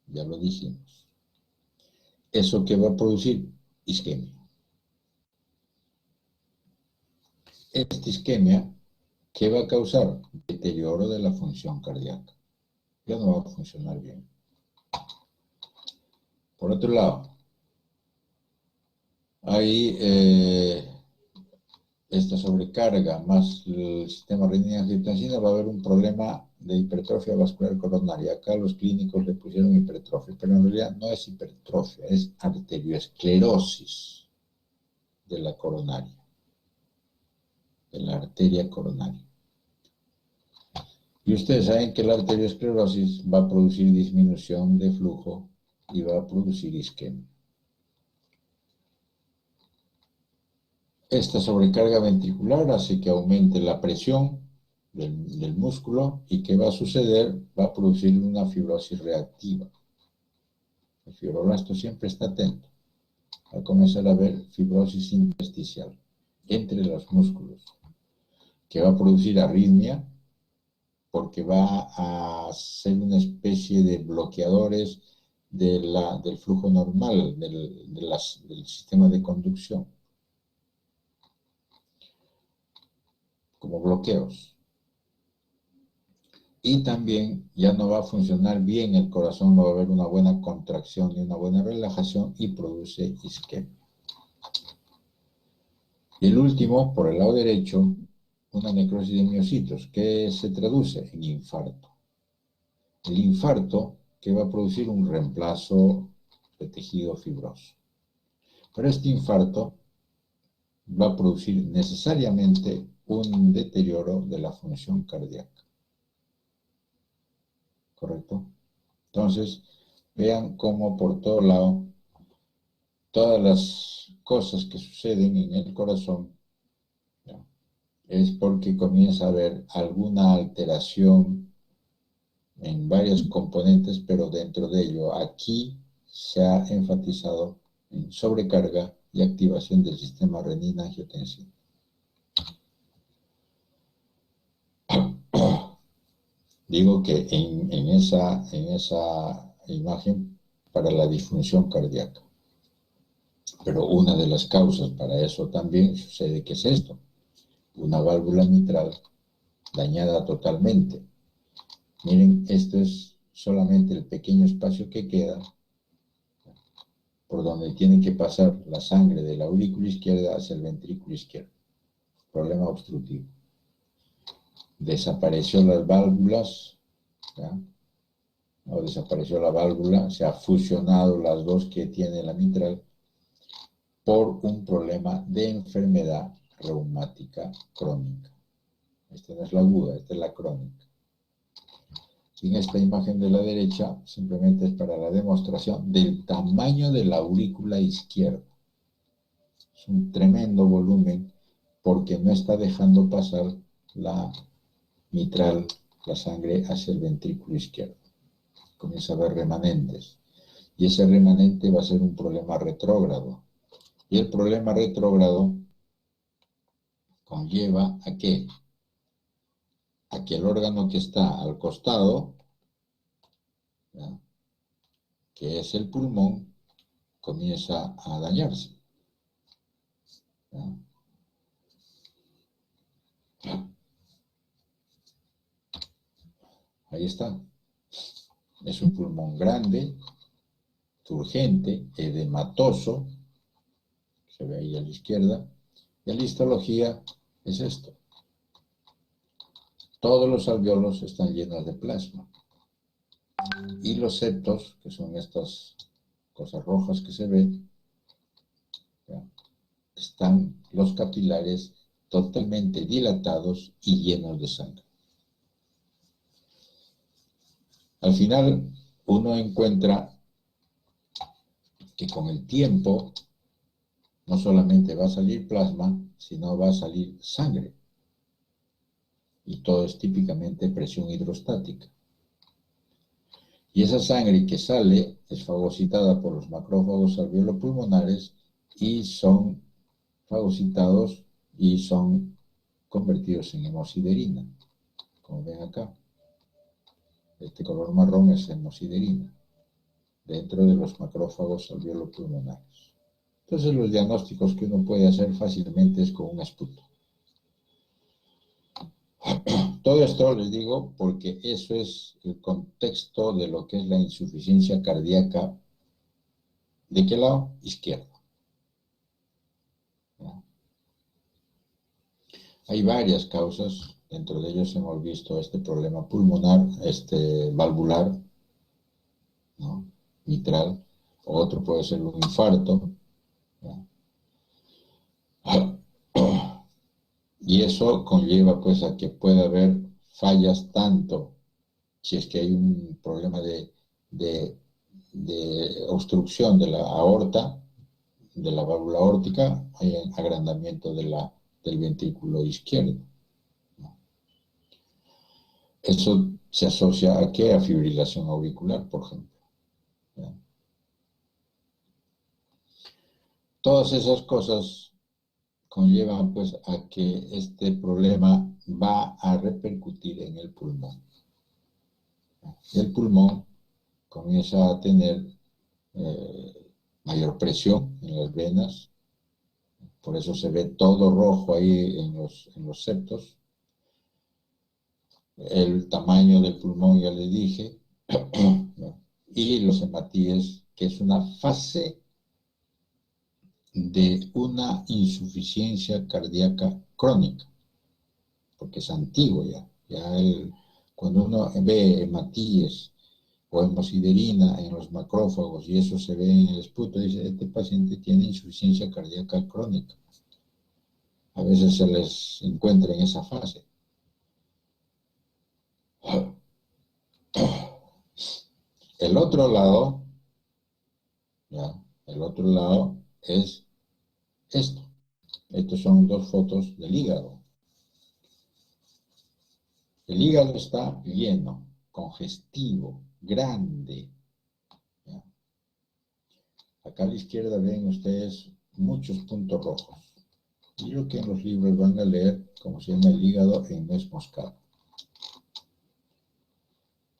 Ya lo dijimos. ¿Eso qué va a producir? Isquemia. Esta isquemia, ¿qué va a causar? Deterioro de la función cardíaca. Ya no va a funcionar bien. Por otro lado, hay esta sobrecarga más el sistema renina-angiotensina, va a haber un problema de hipertrofia vascular coronaria. Acá los clínicos le pusieron hipertrofia, pero en realidad no es hipertrofia, es arterioesclerosis de la coronaria, de la arteria coronaria. Y ustedes saben que la arteriosclerosis va a producir disminución de flujo y va a producir isquemia. Esta sobrecarga ventricular hace que aumente la presión del músculo y ¿qué va a suceder? Va a producir una fibrosis reactiva. El fibroblasto siempre está atento. Va a comenzar a haber fibrosis intersticial entre los músculos, que va a producir arritmia, porque va a ser una especie de bloqueadores del flujo normal del sistema de conducción, como bloqueos. Y también ya no va a funcionar bien el corazón, no va a haber una buena contracción ni una buena relajación y produce isquemia. Y el último, por el lado derecho, una necrosis de miocitos, que se traduce en infarto. El infarto que va a producir un reemplazo de tejido fibroso. Pero este infarto va a producir necesariamente un deterioro de la función cardíaca. ¿Correcto? Entonces, vean cómo por todo lado, todas las cosas que suceden en el corazón, ¿no?, es porque comienza a haber alguna alteración en varios componentes, pero dentro de ello aquí se ha enfatizado en sobrecarga y activación del sistema renina-angiotensina. Digo que en esa imagen para la disfunción cardíaca. Pero una de las causas para eso también sucede que es esto: una válvula mitral dañada totalmente. Miren, esto es solamente el pequeño espacio que queda por donde tiene que pasar la sangre de la aurícula izquierda hacia el ventrículo izquierdo. Problema obstrutivo. Desapareció las válvulas, ¿ya? O desapareció la válvula, se ha fusionado las dos que tiene la mitral por un problema de enfermedad reumática crónica. Esta no es la aguda, esta es la crónica. En esta imagen de la derecha simplemente es para la demostración del tamaño de la aurícula izquierda. Es un tremendo volumen porque no está dejando pasar la mitral, la sangre, hacia el ventrículo izquierdo. Comienza a haber remanentes. Y ese remanente va a ser un problema retrógrado. Y el problema retrógrado conlleva ¿a qué? A que el órgano que está al costado, ¿ya?, que es el pulmón, comienza a dañarse, ¿ya? Ahí está. Es un pulmón grande, turgente, edematoso, se ve ahí a la izquierda, y la histología es esto. Todos los alvéolos están llenos de plasma. Y los septos, que son estas cosas rojas que se ven, ¿ya?, están los capilares totalmente dilatados y llenos de sangre. Al final, uno encuentra que con el tiempo no solamente va a salir plasma, sino va a salir sangre. Y todo es típicamente presión hidrostática. Y esa sangre que sale es fagocitada por los macrófagos alveolopulmonares y son fagocitados y son convertidos en hemosiderina, como ven acá. Este color marrón es hemosiderina, dentro de los macrófagos alveolo-pulmonares. Entonces, los diagnósticos que uno puede hacer fácilmente es con un esputo. Todo esto les digo porque eso es el contexto de lo que es la insuficiencia cardíaca. ¿De qué lado? Izquierdo. ¿No? Hay varias causas, dentro de ellos hemos visto este problema pulmonar, valvular, ¿no? Mitral, otro puede ser un infarto, ¿no? Y eso conlleva pues a que pueda haber fallas tanto si es que hay un problema de obstrucción de la aorta, de la válvula aórtica, hay agrandamiento del ventrículo izquierdo. Eso se asocia a ¿qué? A fibrilación auricular, por ejemplo. ¿Ya? Todas esas cosas conllevan pues a que este problema va a repercutir en el pulmón. El pulmón comienza a tener mayor presión en las venas, por eso se ve todo rojo ahí en los septos. El tamaño del pulmón ya les dije, ¿no? Y los hematíes, que es una fase de una insuficiencia cardíaca crónica, porque es antiguo ya. Cuando uno ve hematíes o hemosiderina en los macrófagos y eso se ve en el esputo, dice, este paciente tiene insuficiencia cardíaca crónica. A veces se les encuentra en esa fase. El otro lado, ¿ya? El otro lado es esto. Estas son dos fotos del hígado. El hígado está lleno, congestivo, grande. ¿Ya? Acá a la izquierda ven ustedes muchos puntos rojos. Y lo que en los libros van a leer, como se llama el hígado en nuez moscada.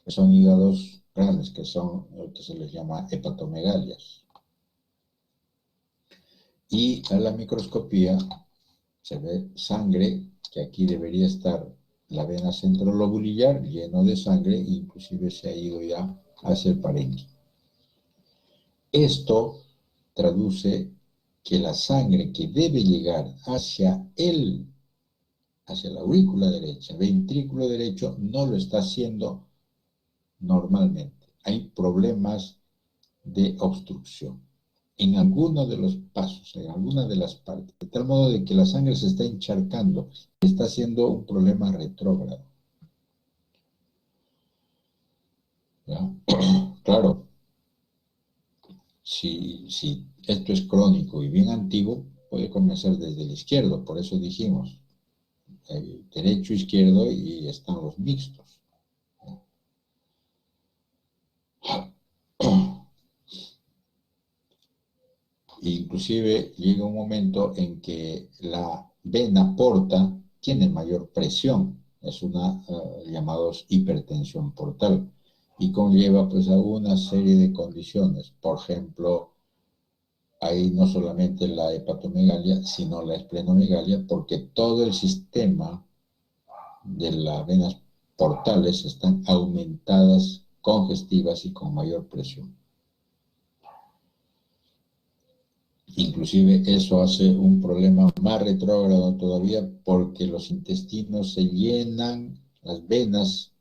Son hígados grandes, que son lo que se les llama hepatomegalias. Y a la microscopía se ve sangre, que aquí debería estar la vena centrolobulillar lleno de sangre, inclusive se ha ido ya hacia el parénquima. Esto traduce que la sangre que debe llegar hacia la aurícula derecha, ventrículo derecho, no lo está haciendo normalmente. Hay problemas de obstrucción en alguno de los pasos, en alguna de las partes, de tal modo de que la sangre se está encharcando, está haciendo un problema retrógrado. ¿Ya? Claro, si esto es crónico y bien antiguo, puede comenzar desde el izquierdo, por eso dijimos, derecho, izquierdo y están los mixtos. Inclusive llega un momento en que la vena porta tiene mayor presión, es una llamados hipertensión portal y conlleva pues a una serie de condiciones. Por ejemplo, hay no solamente la hepatomegalia, sino la esplenomegalia, porque todo el sistema de las venas portales están aumentadas, congestivas y con mayor presión. Inclusive eso hace un problema más retrógrado todavía porque los intestinos se llenan, las venas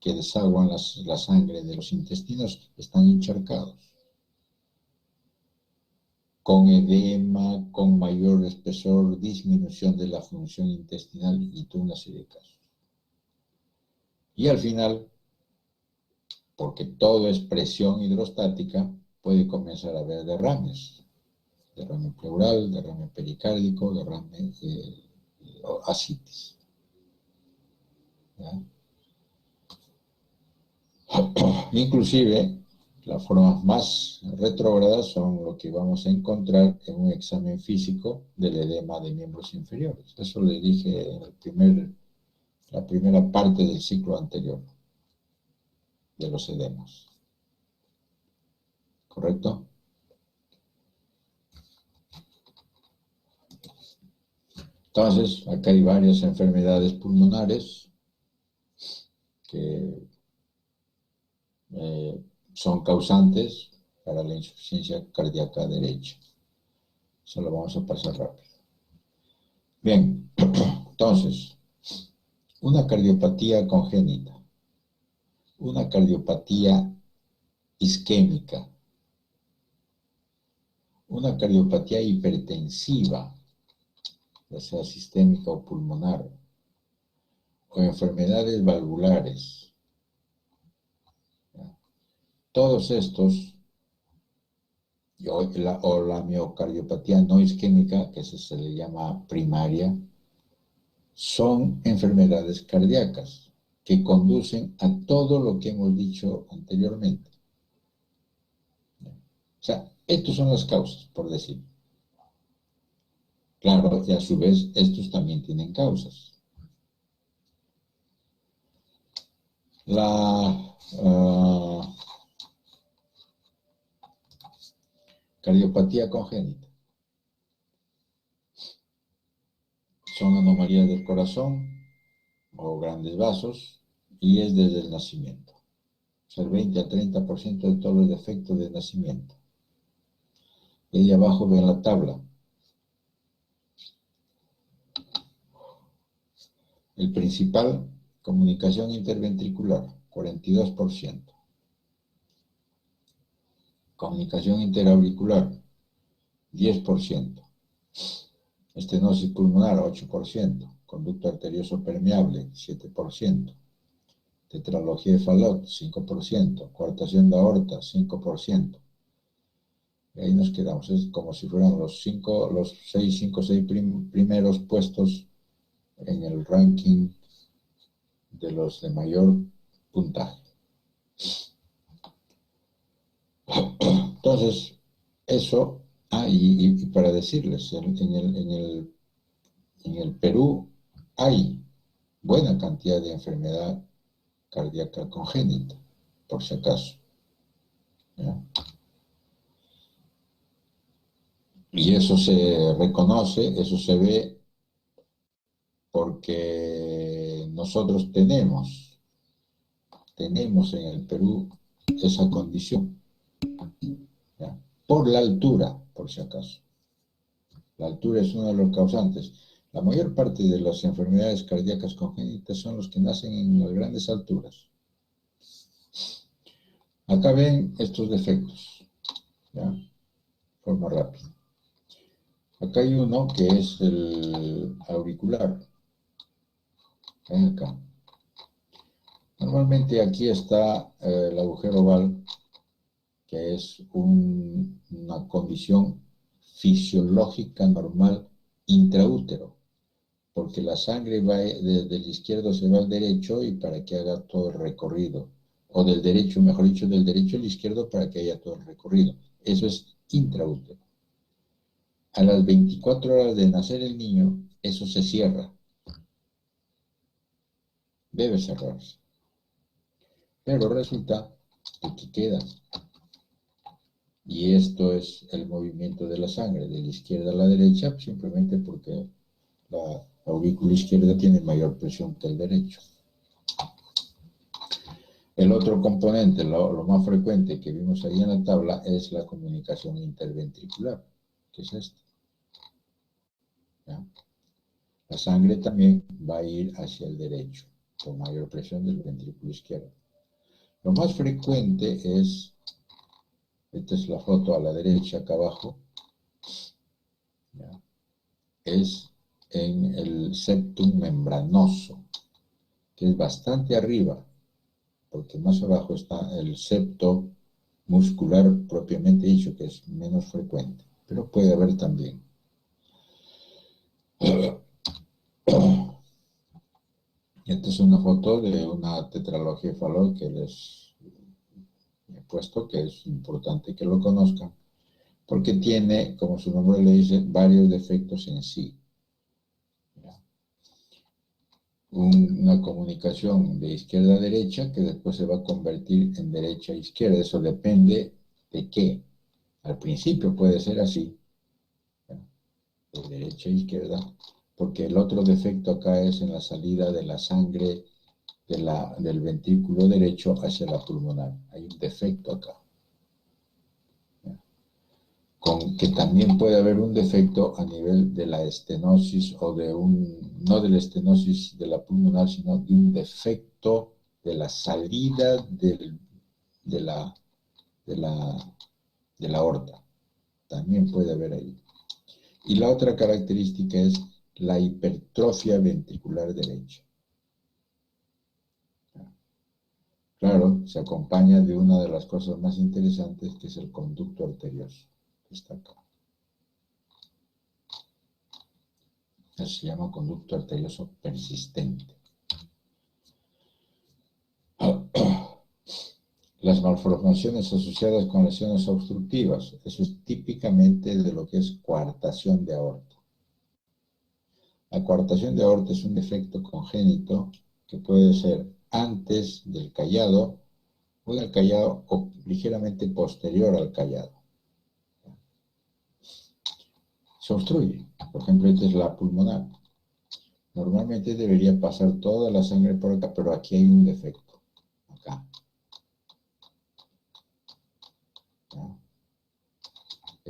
que desaguan la sangre de los intestinos están encharcados, con edema, con mayor espesor, disminución de la función intestinal y toda una serie de casos. Y al final, porque todo es presión hidrostática, puede comenzar a haber derrames pleural, derrame pericárdico, derrame ascitis. ¿Ya? Inclusive, las formas más retrógradas son lo que vamos a encontrar en un examen físico del edema de miembros inferiores. Eso le dije en la primera parte del ciclo anterior de los edemas. ¿Correcto? Entonces, acá hay varias enfermedades pulmonares que son causantes para la insuficiencia cardíaca derecha. Eso lo vamos a pasar rápido. Bien, entonces, una cardiopatía congénita, una cardiopatía isquémica, una cardiopatía hipertensiva, ya sea sistémica o pulmonar, o enfermedades valvulares. Todos estos, o la miocardiopatía no isquémica, que se le llama primaria, son enfermedades cardíacas que conducen a todo lo que hemos dicho anteriormente. O sea, estas son las causas, por decir. Claro, y a su vez, estos también tienen causas. La cardiopatía congénita son anomalías del corazón o grandes vasos y es desde el nacimiento. O sea, el 20 a 30% de todos los defectos de nacimiento. Y ahí abajo ven la tabla. El principal, comunicación interventricular, 42%. Comunicación interauricular, 10%. Estenosis pulmonar, 8%. Conducto arterioso permeable, 7%. Tetralogía de Fallot, 5%. Coartación de aorta, 5%. Y ahí nos quedamos. Es como si fueran los 6 primeros puestos en el ranking de los de mayor puntaje. Entonces, eso, y para decirles, en el Perú hay buena cantidad de enfermedad cardíaca congénita, por si acaso. ¿Ya? Y eso se reconoce, eso se ve porque nosotros tenemos en el Perú esa condición, ¿ya? Por la altura, por si acaso. La altura es uno de los causantes. La mayor parte de las enfermedades cardíacas congénitas son los que nacen en las grandes alturas. Acá ven estos defectos, ¿ya? De forma rápida. Acá hay uno que es el auricular. Ven acá. Normalmente aquí está el agujero oval, que es una condición fisiológica normal intraútero, porque la sangre va desde el izquierdo se va al derecho y para que haga todo el recorrido, o del derecho, mejor dicho, del derecho al izquierdo para que haya todo el recorrido. Eso es intraútero. A las 24 horas de nacer el niño, eso se cierra. Debe cerrarse. Pero resulta que queda. Y esto es el movimiento de la sangre de la izquierda a la derecha, simplemente porque la aurícula izquierda tiene mayor presión que el derecho. El otro componente, lo más frecuente que vimos ahí en la tabla, es la comunicación interventricular, que es este. ¿Ya? La sangre también va a ir hacia el derecho, con mayor presión del ventrículo izquierdo. Lo más frecuente es, esta es la foto a la derecha, acá abajo, ¿ya? Es en el septum membranoso, que es bastante arriba, porque más abajo está el septo muscular propiamente dicho, que es menos frecuente, pero puede haber también. Esta es una foto de una tetralogía de Fallot que les he puesto, que es importante que lo conozcan, porque tiene, como su nombre le dice, varios defectos en sí. una comunicación de izquierda a derecha que después se va a convertir en derecha a izquierda. Eso depende de qué. Al principio puede ser así, ¿no? De derecha a izquierda, porque el otro defecto acá es en la salida de la sangre del ventrículo derecho hacia la pulmonar. Hay un defecto acá. Con que también puede haber un defecto a nivel de la estenosis o no de la estenosis de la pulmonar, sino de un defecto de la salida de la, de la, de la aorta. También puede haber ahí. Y la otra característica es la hipertrofia ventricular derecha. Claro, se acompaña de una de las cosas más interesantes, que es el conducto arterioso, que está acá. Eso se llama conducto arterioso persistente. Las malformaciones asociadas con lesiones obstructivas, eso es típicamente de lo que es coartación de aorta. La coartación de aorta es un defecto congénito que puede ser antes del callado o en el callado o ligeramente posterior al callado. Se obstruye. Por ejemplo, esta es la pulmonar. Normalmente debería pasar toda la sangre por acá, pero aquí hay un defecto. Acá. ¿Ya?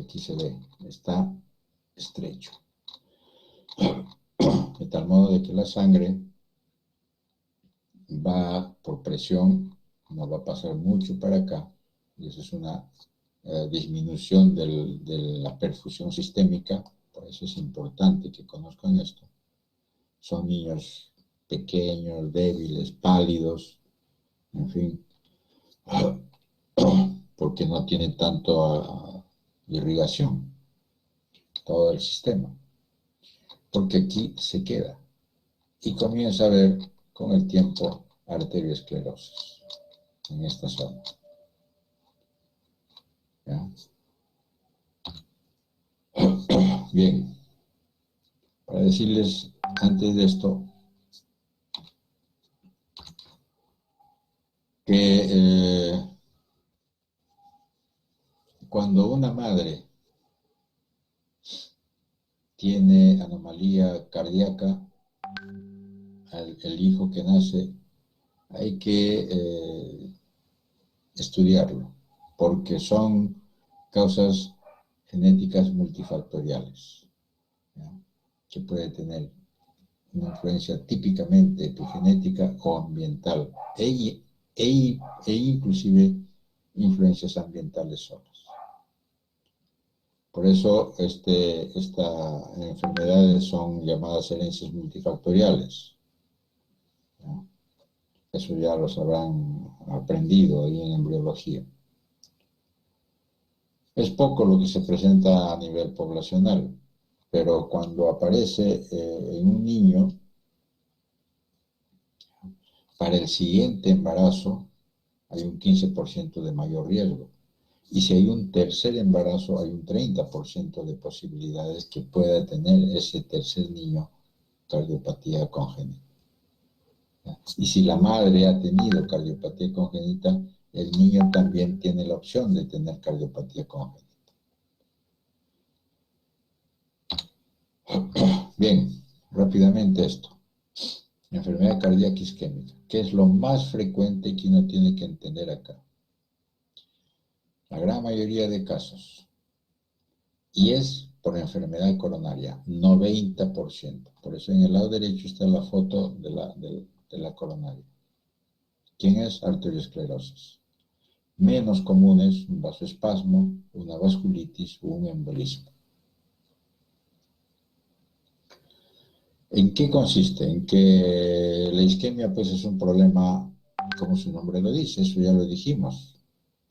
Aquí se ve, está estrecho. De tal modo de que la sangre va por presión, no va a pasar mucho para acá, y eso es una disminución de la perfusión sistémica. Por eso es importante que conozcan esto. Son niños pequeños, débiles, pálidos, en fin, porque no tienen tanto irrigación, todo el sistema, porque aquí se queda y comienza a haber con el tiempo arteriosclerosis en esta zona. ¿Ya? Bien, para decirles antes de esto que cuando una madre tiene anomalía cardíaca, el hijo que nace, hay que estudiarlo, porque son causas genéticas multifactoriales, ¿ya? Que puede tener una influencia típicamente epigenética o ambiental, e inclusive influencias ambientales solas. Por eso estas enfermedades son llamadas herencias multifactoriales, ¿no? Eso ya los habrán aprendido ahí en embriología. Es poco lo que se presenta a nivel poblacional, pero cuando aparece en un niño, para el siguiente embarazo hay un 15% de mayor riesgo. Y si hay un tercer embarazo, hay un 30% de posibilidades que pueda tener ese tercer niño cardiopatía congénita. Y si la madre ha tenido cardiopatía congénita, el niño también tiene la opción de tener cardiopatía congénita. Bien, rápidamente esto. Enfermedad cardíaca isquémica, que es lo más frecuente que uno tiene que entender acá. La gran mayoría de casos. Y es por enfermedad coronaria, 90%. Por eso en el lado derecho está la foto de la coronaria. ¿Quién es? Arteriosclerosis. Menos comunes, un vasoespasmo, una vasculitis o un embolismo. ¿En qué consiste? En que la isquemia pues es un problema, como su nombre lo dice, eso ya lo dijimos,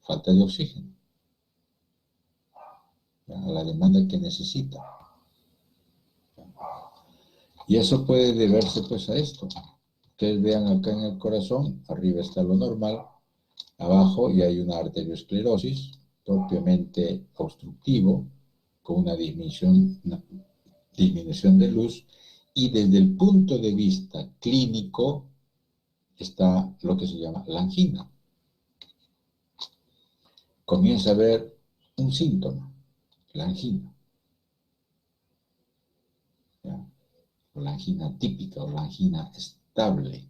falta de oxígeno, a la demanda que necesita. Y eso puede deberse pues a esto. Ustedes vean acá en el corazón, arriba está lo normal, abajo y hay una arteriosclerosis propiamente obstructivo, con una disminución de luz, Y desde el punto de vista clínico está lo que se llama la angina. Comienza a haber un síntoma, la angina. ¿Ya? O la angina típica o la angina estable,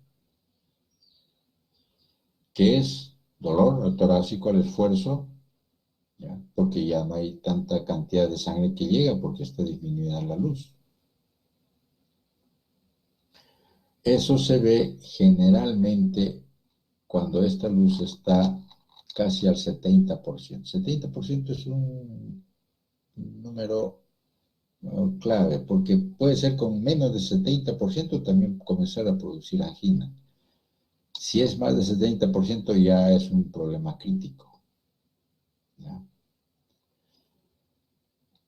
que es dolor torácico al esfuerzo, ¿ya? Porque ya no hay tanta cantidad de sangre que llega porque está disminuida la luz. Eso se ve generalmente cuando esta luz está casi al 70%. 70% es un número clave, porque puede ser con menos de 70% también comenzar a producir angina. Si es más de 70% ya es un problema crítico, ¿ya?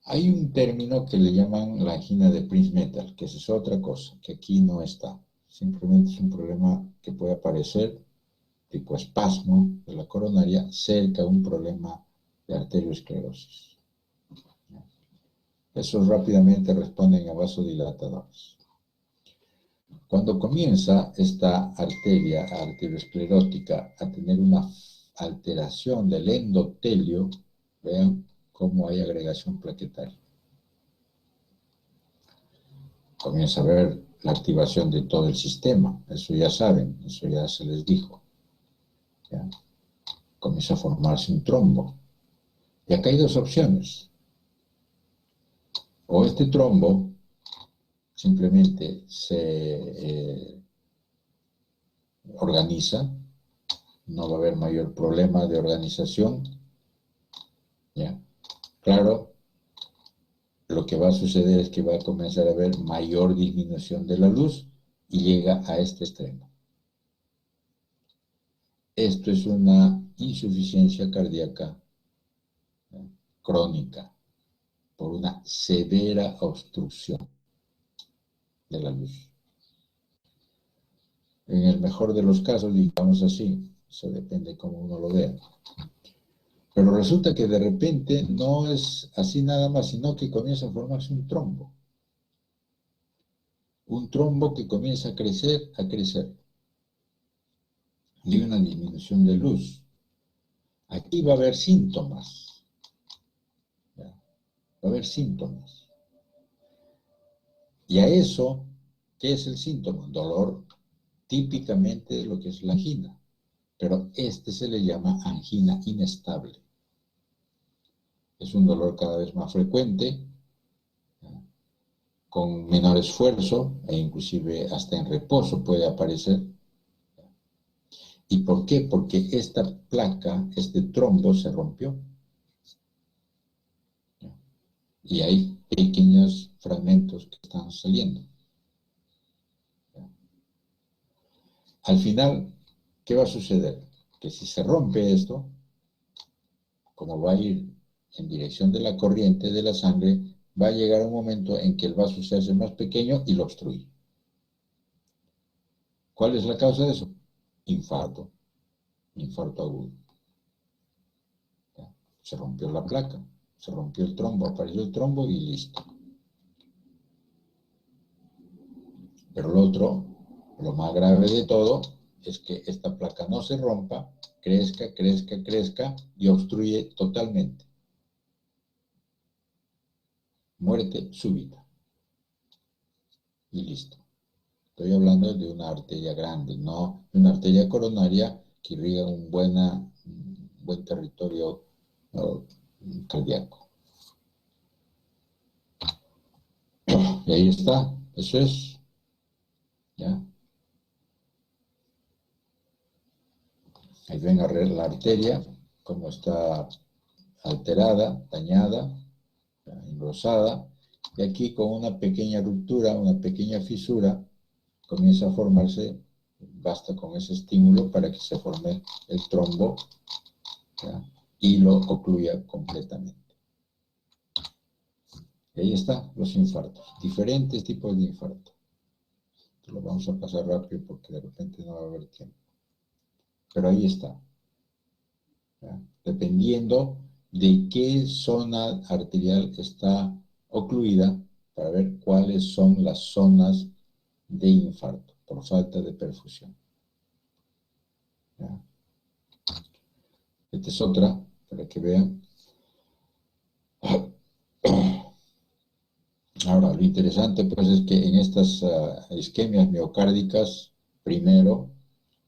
Hay un término que le llaman la angina de Prinzmetal, que es otra cosa, que aquí no está. Simplemente es un problema que puede aparecer tipo espasmo de la coronaria cerca de un problema de arteriosclerosis. Esos rápidamente responden a vasodilatadores. Cuando comienza esta arteria arteriosclerótica a tener una alteración del endotelio, vean cómo hay agregación plaquetaria. Comienza a ver la activación de todo el sistema, eso ya saben, eso ya se les dijo. ¿Ya? Comienza a formarse un trombo. Y acá hay dos opciones. O este trombo simplemente se organiza, no va a haber mayor problema de organización, ¿ya? Claro, lo que va a suceder es que va a comenzar a haber mayor disminución de la luz y llega a este extremo. Esto es una insuficiencia cardíaca, ¿ya? Crónica, por una severa obstrucción de la luz. En el mejor de los casos, digamos así, eso depende cómo uno lo vea. Pero resulta que de repente no es así nada más, sino que comienza a formarse un trombo. Un trombo que comienza a crecer, a crecer. Y una disminución de luz. Aquí va a haber síntomas. ¿Ya? Va a haber síntomas. Y a eso, ¿qué es el síntoma? Dolor, típicamente de lo que es la angina. Pero este se le llama angina inestable. Es un dolor cada vez más frecuente, ¿ya? Con menor esfuerzo e inclusive hasta en reposo puede aparecer. ¿Y por qué? Porque esta placa, este trombo se rompió. ¿Ya? Y hay pequeños fragmentos que están saliendo. ¿Ya? Al final, ¿qué va a suceder? Que si se rompe esto, como va a ir en dirección de la corriente de la sangre, va a llegar un momento en que el vaso se hace más pequeño y lo obstruye. ¿Cuál es la causa de eso? Infarto, infarto agudo. ¿Ya? Se rompió la placa, se rompió el trombo, apareció el trombo y listo. Pero lo otro, lo más grave de todo, es que esta placa no se rompa, crezca, crezca, crezca y obstruye totalmente. Muerte súbita. Y listo. Estoy hablando de una arteria grande, no de una arteria coronaria que irriga un buen territorio cardíaco. Y ahí está, eso es. ¿Ya? Ahí ven a ver la arteria, cómo está alterada, dañada, engrosada, y aquí con una pequeña ruptura, una pequeña fisura, comienza a formarse, basta con ese estímulo para que se forme el trombo, ¿ya? Y lo ocluya completamente. Y ahí están los infartos, diferentes tipos de infarto. Lo vamos a pasar rápido porque de repente no va a haber tiempo. Pero ahí está. ¿Ya? Dependiendo de qué zona arterial está ocluida, para ver cuáles son las zonas de infarto por falta de perfusión. ¿Ya? Esta es otra, para que vean. Ahora, lo interesante pues es que en estas isquemias miocárdicas, primero,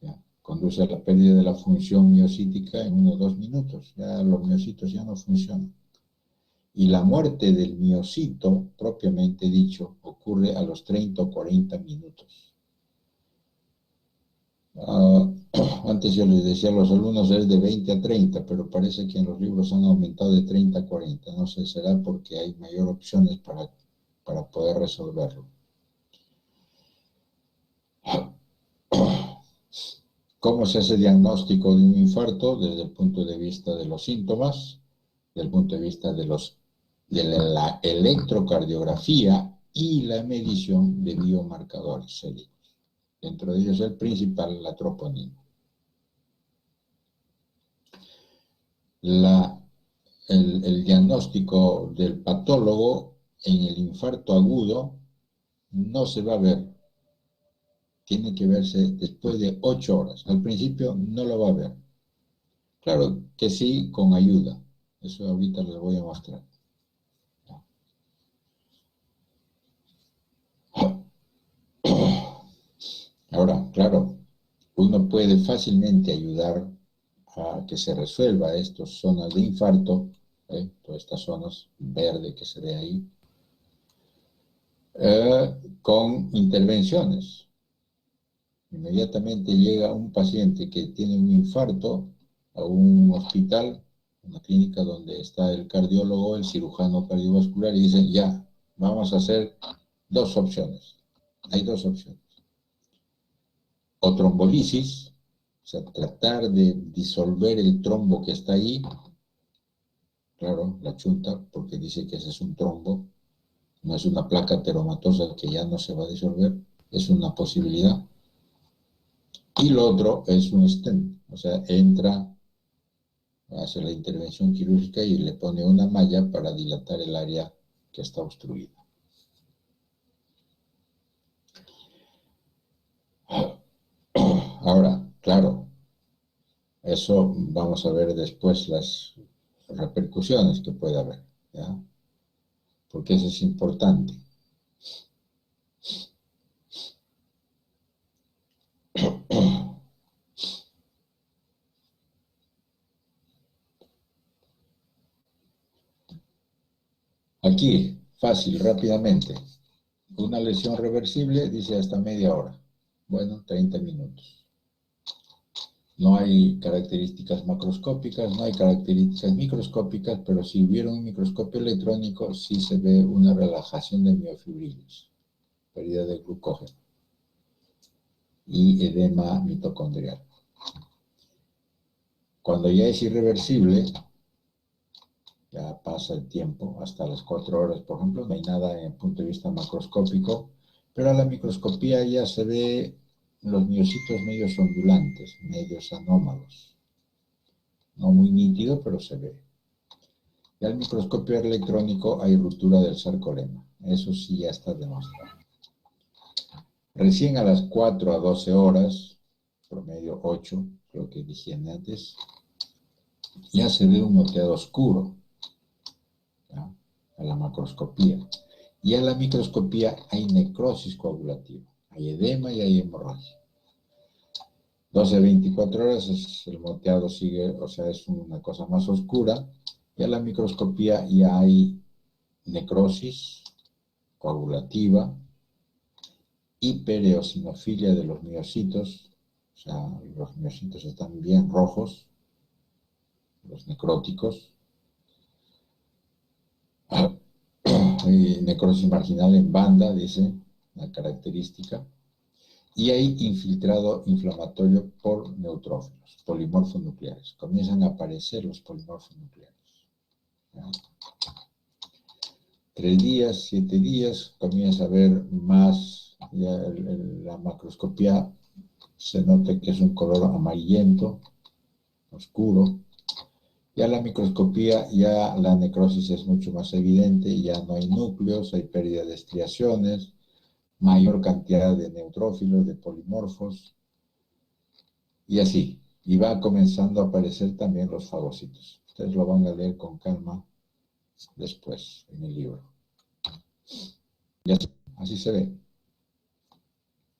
ya, conduce a la pérdida de la función miocítica en 1 o 2 minutos. Ya los miocitos ya no funcionan. Y la muerte del miocito, propiamente dicho, ocurre a los 30 o 40 minutos. Antes yo les decía a los alumnos es de 20 a 30, pero parece que en los libros han aumentado de 30 a 40. No sé, será porque hay mayor opciones para poder resolverlo. ¿Cómo se hace diagnóstico de un infarto? Desde el punto de vista de los síntomas, desde el punto de vista de la electrocardiografía y la medición de biomarcadores séricos. Dentro de ellos el principal, la troponina. El diagnóstico del patólogo en el infarto agudo no se va a ver. Tiene que verse después de 8 horas. Al principio no lo va a ver. Claro que sí, con ayuda. Eso ahorita les voy a mostrar. Ahora, claro, uno puede fácilmente ayudar a que se resuelva estas zonas de infarto, todas estas zonas verde que se ve ahí, con intervenciones. Inmediatamente llega un paciente que tiene un infarto a un hospital, una clínica donde está el cardiólogo, el cirujano cardiovascular, y dicen, ya, vamos a hacer 2 opciones. Hay 2 opciones. O trombolisis, o sea, tratar de disolver el trombo que está ahí, claro, la chunta, porque dice que ese es un trombo, no es una placa ateromatosa que ya no se va a disolver, es una posibilidad. Y lo otro es un stent, o sea, entra, hace la intervención quirúrgica y le pone una malla para dilatar el área que está obstruida. Ahora, claro, eso vamos a ver después las repercusiones que puede haber, ¿ya? Porque eso es importante. Aquí, fácil, rápidamente. Una lesión reversible dice hasta media hora. Bueno, 30 minutos. No hay características macroscópicas, no hay características microscópicas, pero si hubiera un microscopio electrónico, sí se ve una relajación de miofibrilos, pérdida de glucógeno y edema mitocondrial. Cuando ya es irreversible, ya pasa el tiempo, hasta las 4 horas, por ejemplo, no hay nada en el punto de vista macroscópico, pero a la microscopía ya se ve los miocitos medios ondulantes, medios anómalos. No muy nítido, pero se ve. Y al microscopio electrónico hay ruptura del sarcolema. Eso sí ya está demostrado. Recién a las 4 a 12 horas, promedio 8, creo que dije antes, ya se ve un moteado oscuro, ¿ya? A la macroscopía. Y a la microscopía hay necrosis coagulativa, hay edema y hay hemorragia. 12 a 24 horas el moteado sigue, o sea, es una cosa más oscura, y a la microscopía ya hay necrosis coagulativa, hipereosinofilia de los miocitos, o sea, los miocitos están bien rojos, los necróticos, necrosis marginal en banda, dice la característica, y hay infiltrado inflamatorio por neutrófilos, polimorfos nucleares. Comienzan a aparecer los polimorfos nucleares. ¿Ya? 3 días, 7 días, comienza a ver más, ya la macroscopía se nota que es un color amarillento, oscuro. Ya la microscopía, ya la necrosis es mucho más evidente, ya no hay núcleos, hay pérdida de estriaciones, mayor cantidad de neutrófilos, de polimorfos, y así. Y va comenzando a aparecer también los fagocitos. Ustedes lo van a leer con calma después en el libro. Y así se ve.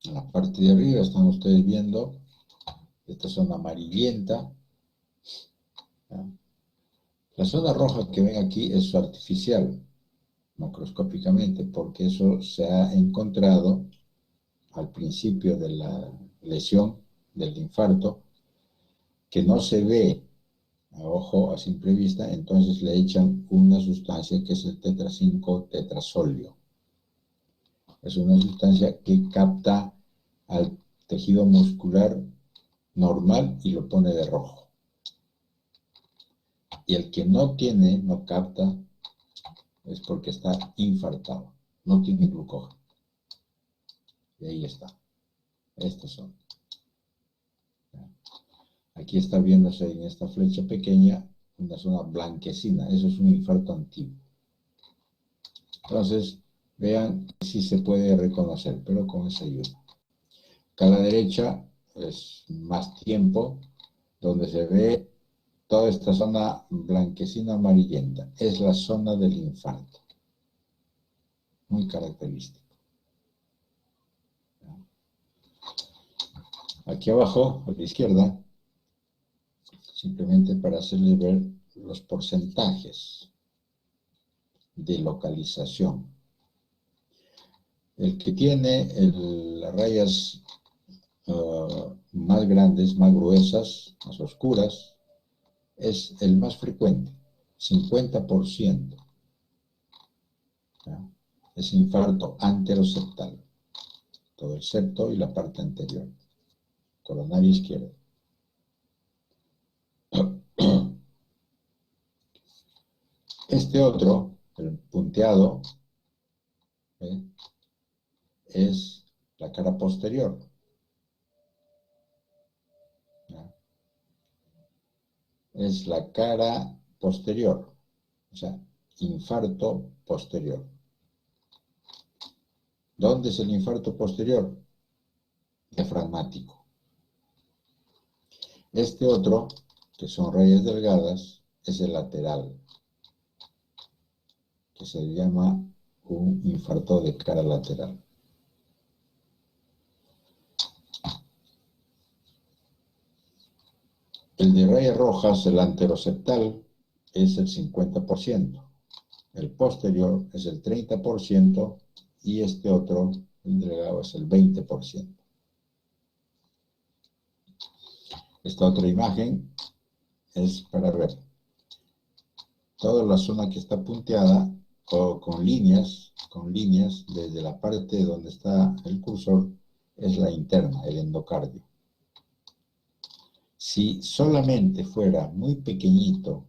En la parte de arriba están ustedes viendo esta zona amarillenta. ¿Ya? La zona roja que ven aquí es artificial, macroscópicamente, porque eso se ha encontrado al principio de la lesión, del infarto, que no se ve a ojo a simple vista, entonces le echan una sustancia que es el tetra-5-tetrasolio. Es una sustancia que capta al tejido muscular normal y lo pone de rojo. Y el que no capta, es porque está infartado, no tiene glucógeno. Y ahí está. Estos son. Aquí está viéndose en esta flecha pequeña una zona blanquecina. Eso es un infarto antiguo. Entonces, vean si se puede reconocer, pero con esa ayuda. Acá a la derecha es más tiempo, donde se ve toda esta zona blanquecina amarillenta. Es la zona del infarto. Muy característico. Aquí abajo, a la izquierda, simplemente para hacerles ver los porcentajes de localización. El que tiene las rayas más grandes, más gruesas, más oscuras, es el más frecuente, 50%. ¿Ya? Es infarto anteroseptal, todo el septo y la parte anterior, coronaria izquierda. Este otro, el punteado, es la cara posterior. ¿Ya? Es la cara posterior, o sea, infarto posterior. ¿Dónde es el infarto posterior? Diafragmático. Este otro, que son rayas delgadas, es el lateral, que se llama un infarto de cara lateral. El de rayas rojas, el anteroseptal, es el 50%. El posterior es el 30% y este otro, el delgado, es el 20%. Esta otra imagen es para ver toda la zona que está punteada con líneas, desde la parte donde está el cursor, es la interna, el endocardio. Si solamente fuera muy pequeñito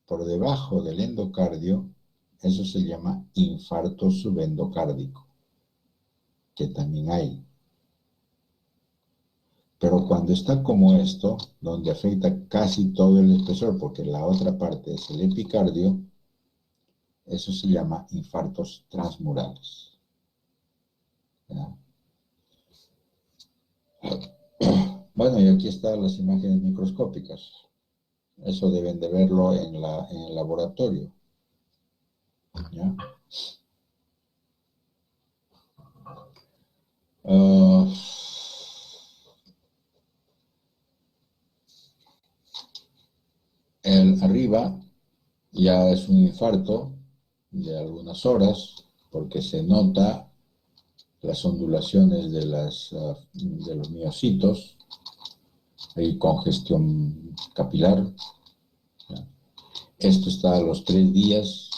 por debajo del endocardio, eso se llama infarto subendocárdico, que también hay. Pero cuando está como esto, donde afecta casi todo el espesor, porque la otra parte es el epicardio, eso se llama infartos transmurales. ¿Ya? Bueno, y aquí están las imágenes microscópicas. Eso deben de verlo en el laboratorio. ¿Ya? El arriba ya es un infarto de algunas horas, porque se nota las ondulaciones de los miocitos, hay congestión capilar. ¿Ya? Esto está a los 3 días,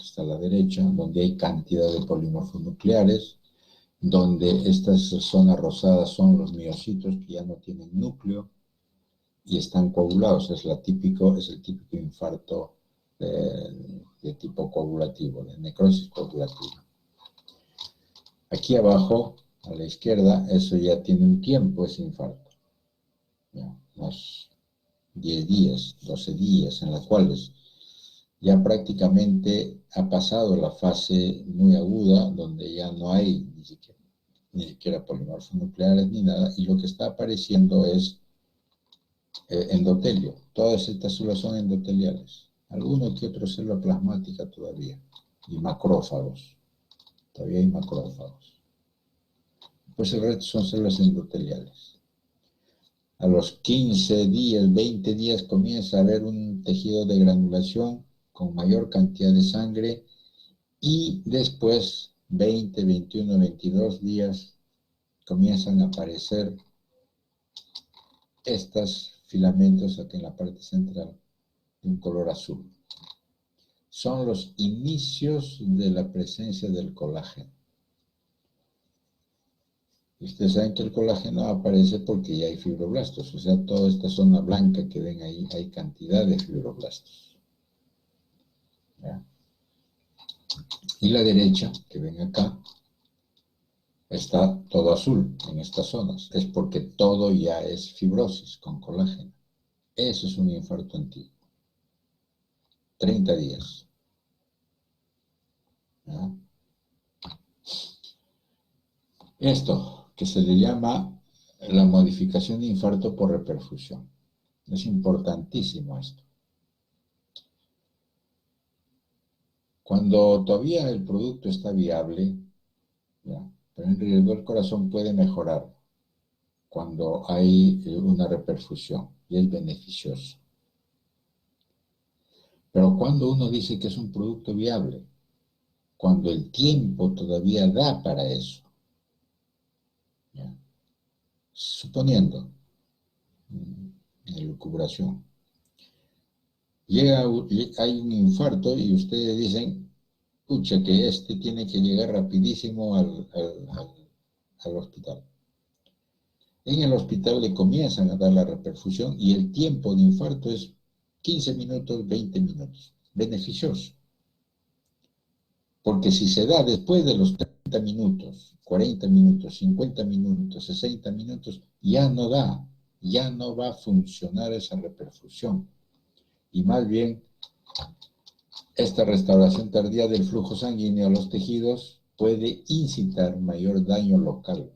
está a la derecha, donde hay cantidad de polímorfos nucleares, donde estas zonas rosadas son los miocitos que ya no tienen núcleo y están coagulados. Es el típico infarto de tipo coagulativo, de necrosis coagulativa. Aquí abajo, a la izquierda, eso ya tiene un tiempo, ese infarto. ¿Ya? Unos 10 días, 12 días, en las cuales ya prácticamente ha pasado la fase muy aguda, donde ya no hay ni siquiera polimorfos nucleares ni nada, y lo que está apareciendo es endotelio. Todas estas células son endoteliales. Alguno que otro célula plasmática todavía, y macrófagos. Todavía hay macrófagos. Pues el resto son células endoteliales. A los 15 días, 20 días comienza a haber un tejido de granulación con mayor cantidad de sangre y después 20, 21, 22 días comienzan a aparecer estos filamentos aquí en la parte central de un color azul. Son los inicios de la presencia del colágeno. Ustedes saben que el colágeno aparece porque ya hay fibroblastos, o sea, toda esta zona blanca que ven ahí, hay cantidad de fibroblastos. ¿Ya? Y la derecha, que ven acá, está todo azul en estas zonas. Es porque todo ya es fibrosis con colágeno. Eso es un infarto antiguo. 30 días. ¿Ya? Esto, que se le llama la modificación de infarto por reperfusión. Es importantísimo esto. Cuando todavía el producto está viable, ¿ya? Pero en riesgo el corazón puede mejorar cuando hay una reperfusión y es beneficioso. Pero cuando uno dice que es un producto viable, cuando el tiempo todavía da para eso, ¿ya? Suponiendo elucubración, hay un infarto y ustedes dicen, pucha, que este tiene que llegar rapidísimo al hospital. En el hospital le comienzan a dar la reperfusión y el tiempo de infarto es 15 minutos, 20 minutos. Beneficioso. Porque si se da después de los 30 minutos, 40 minutos, 50 minutos, 60 minutos, ya no da, ya no va a funcionar esa reperfusión. Y más bien, esta restauración tardía del flujo sanguíneo a los tejidos puede incitar mayor daño local.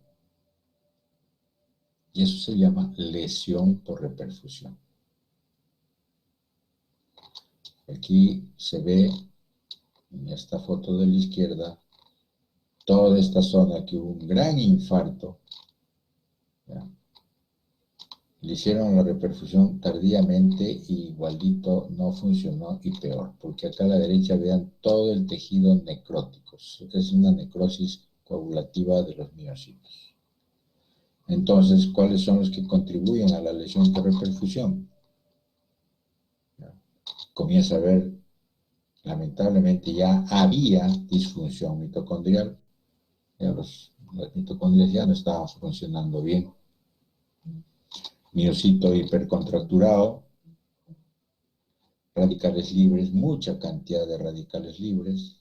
Y eso se llama lesión por reperfusión. Aquí se ve en esta foto de la izquierda toda esta zona que hubo un gran infarto. ¿Ya? Le hicieron la reperfusión tardíamente y igualito no funcionó y peor, porque acá a la derecha vean todo el tejido necrótico. Es una necrosis coagulativa de los miocitos. Entonces, ¿cuáles son los que contribuyen a la lesión por reperfusión? ¿Ya? Comienza a haber, lamentablemente ya había disfunción mitocondrial. Las mitocondrias ya no estaban funcionando bien. Miocito hipercontracturado, radicales libres, mucha cantidad de radicales libres,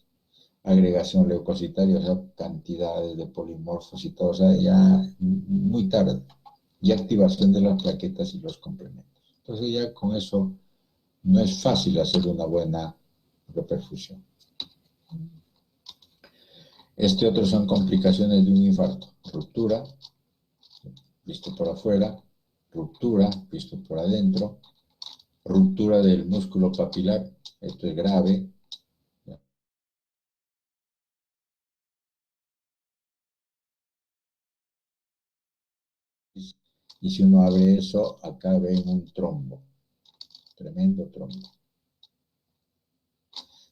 agregación leucocitaria, o sea, cantidades de polimorfos y todo, o sea, ya muy tarde, y activación de las plaquetas y los complementos. Entonces ya con eso no es fácil hacer una buena reperfusión. Este otro son complicaciones de un infarto, ruptura, visto por afuera, ruptura, visto por adentro, ruptura del músculo papilar, esto es grave. Y si uno abre eso, acá ven un trombo, tremendo trombo.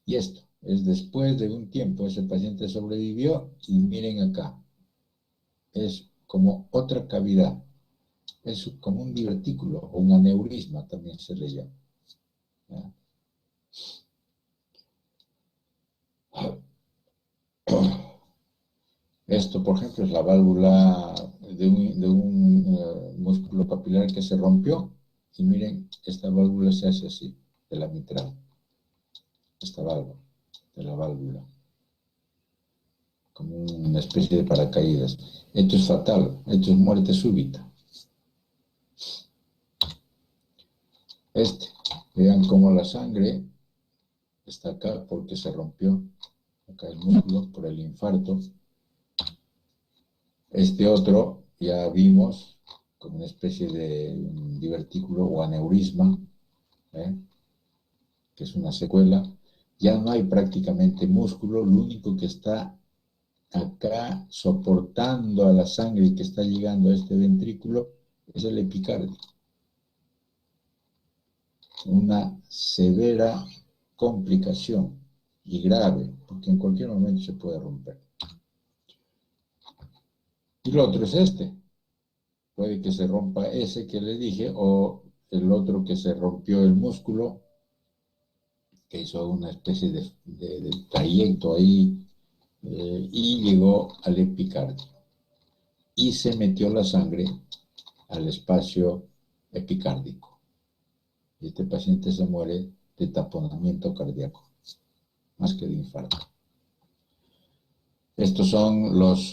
Y esto es después de un tiempo, ese paciente sobrevivió y miren acá, es como otra cavidad, es como un divertículo o un aneurisma también se le llama. ¿Ya? Esto, por ejemplo, es la válvula de un músculo papilar que se rompió. Y miren, esta válvula se hace así, de la mitral. Esta válvula, de la válvula. Como una especie de paracaídas. Esto es fatal, esto es muerte súbita. Vean cómo la sangre está acá porque se rompió. Acá el músculo por el infarto. Este otro ya vimos como una especie de divertículo o aneurisma, ¿eh? Que es una secuela. Ya no hay prácticamente músculo, lo único que está acá soportando a la sangre que está llegando a este ventrículo es el epicardio. Una severa complicación y grave, porque en cualquier momento se puede romper. Y lo otro es este. Puede que se rompa ese que le dije o el otro que se rompió el músculo, que hizo una especie de trayecto ahí y llegó al epicardio. Y se metió la sangre al espacio epicárdico. Este paciente se muere de taponamiento cardíaco, más que de infarto. Estos son los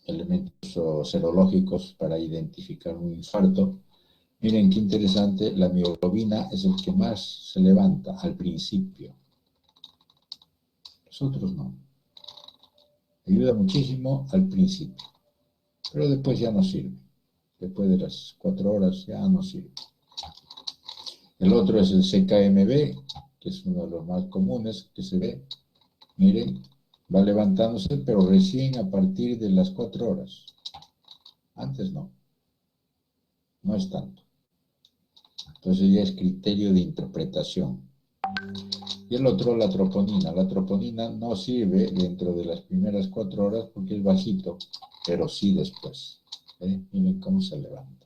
elementos serológicos para identificar un infarto. Miren qué interesante, la mioglobina es el que más se levanta al principio. Los otros no. Ayuda muchísimo al principio, pero después ya no sirve. Después de las 4 horas ya no sirve. El otro es el CKMB, que es uno de los más comunes que se ve. Miren, va levantándose, pero recién a partir de las 4 horas. Antes no. No es tanto. Entonces ya es criterio de interpretación. Y el otro, la troponina. La troponina no sirve dentro de las primeras 4 horas porque es bajito, pero sí después. Miren cómo se levanta.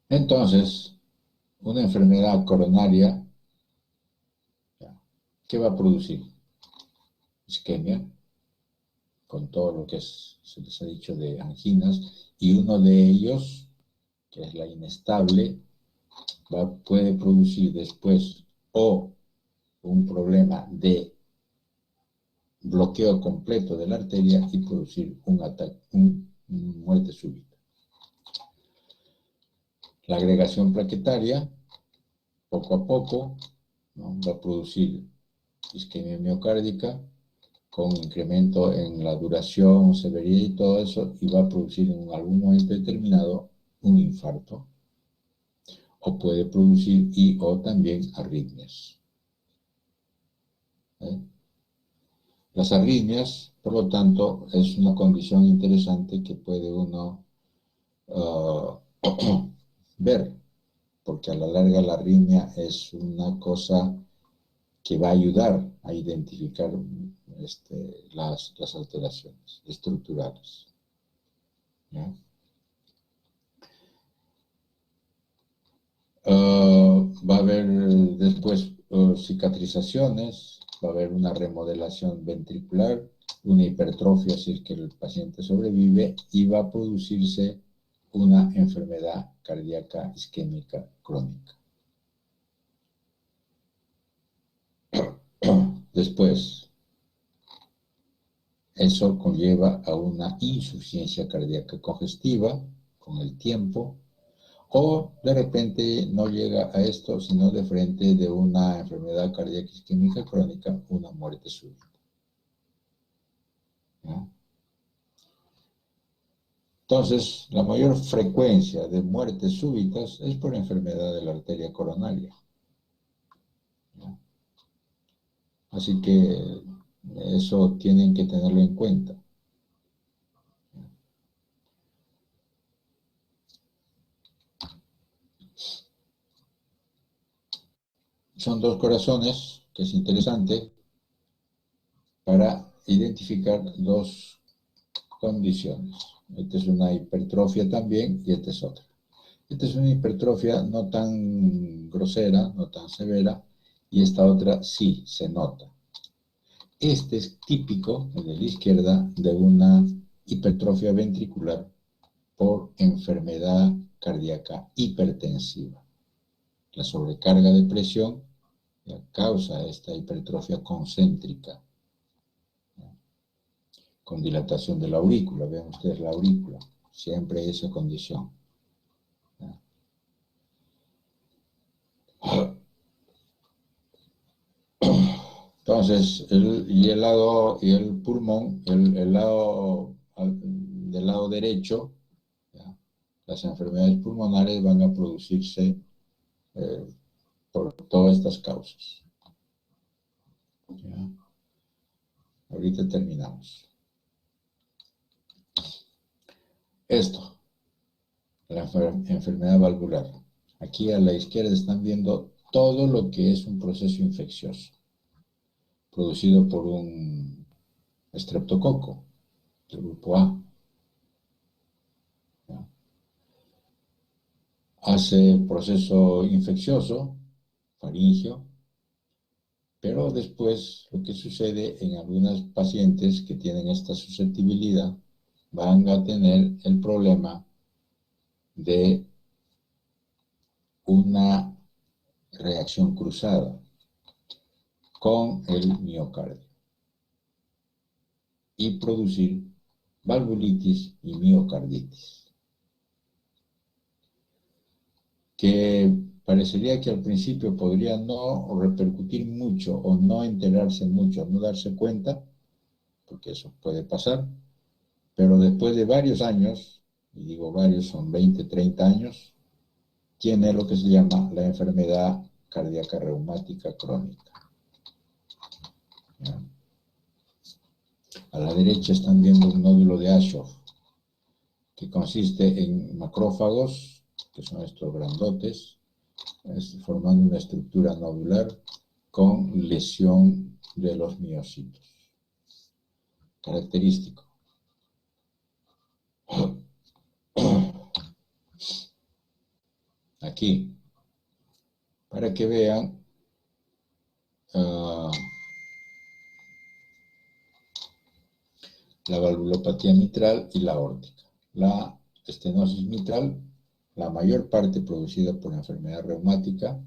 Entonces, una enfermedad coronaria, ¿qué va a producir? Isquemia, con todo lo que se les ha dicho de anginas, y uno de ellos, que es la inestable, puede producir después o un problema de bloqueo completo de la arteria y producir un ataque, muerte súbita. La agregación plaquetaria, poco a poco, ¿no?, va a producir isquemia miocárdica con incremento en la duración, severidad y todo eso, y va a producir en algún momento determinado un infarto, o puede producir o también arritmias. Las arritmias, por lo tanto, es una condición interesante que puede uno ver, porque a la larga la arritmia es una cosa que va a ayudar a identificar las alteraciones estructurales. ¿Ya? Va a haber después cicatrizaciones, va a haber una remodelación ventricular, una hipertrofia si es que el paciente sobrevive, y va a producirse una enfermedad cardíaca isquémica crónica. Después, eso conlleva a una insuficiencia cardíaca congestiva con el tiempo, o de repente no llega a esto, sino de frente de una enfermedad cardíaca isquémica crónica, una muerte súbita. ¿No? Entonces, la mayor frecuencia de muertes súbitas es por enfermedad de la arteria coronaria. ¿No? Así que eso tienen que tenerlo en cuenta. Son 2 corazones, que es interesante, para identificar 2 condiciones. Esta es una hipertrofia también y esta es otra. Esta es una hipertrofia no tan grosera, no tan severa, y esta otra sí se nota. Este es típico, el de la izquierda, de una hipertrofia ventricular por enfermedad cardíaca hipertensiva. La sobrecarga de presión causa esta hipertrofia concéntrica, ¿no?, con dilatación de la aurícula. Vean ustedes la aurícula, siempre hay esa condición. Entonces, y el pulmón, del lado derecho, ¿ya? Las enfermedades pulmonares van a producirse por todas estas causas. ¿Ya? Ahorita terminamos. Esto, la enfermedad valvular. Aquí a la izquierda están viendo todo lo que es un proceso infeccioso producido por un estreptococo del grupo A. ¿Ya? Hace proceso infeccioso, faringio, pero después lo que sucede en algunos pacientes que tienen esta susceptibilidad van a tener el problema de una reacción cruzada con el miocardio y producir valvulitis y miocarditis, que parecería que al principio podría no repercutir mucho o no enterarse mucho, no darse cuenta, porque eso puede pasar, pero después de varios años, y digo varios, son 20, 30 años, tiene lo que se llama la enfermedad cardíaca reumática crónica. ¿Ya? A la derecha están viendo un nódulo de Aschoff, que consiste en macrófagos, que son estos grandotes, formando una estructura nodular con lesión de los miocitos. Característico. Aquí, para que vean la valvulopatía mitral y la aórtica. La estenosis mitral, la mayor parte producida por enfermedad reumática.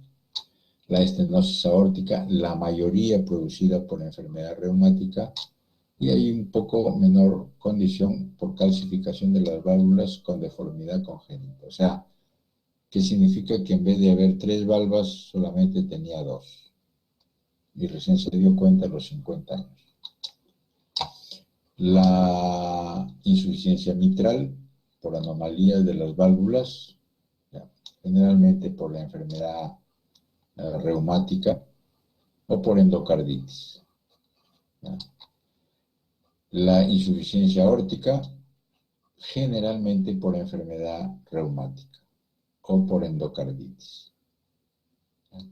La estenosis aórtica, la mayoría producida por enfermedad reumática. Y hay un poco menor condición por calcificación de las válvulas con deformidad congénita. O sea, que significa que en vez de haber 3 válvulas, solamente tenía 2. Y recién se dio cuenta a los 50 años. La insuficiencia mitral por anomalías de las válvulas, ¿ya? Generalmente por la enfermedad reumática o por endocarditis. ¿Ya? La insuficiencia aórtica, generalmente por enfermedad reumática o por endocarditis. ¿Ya?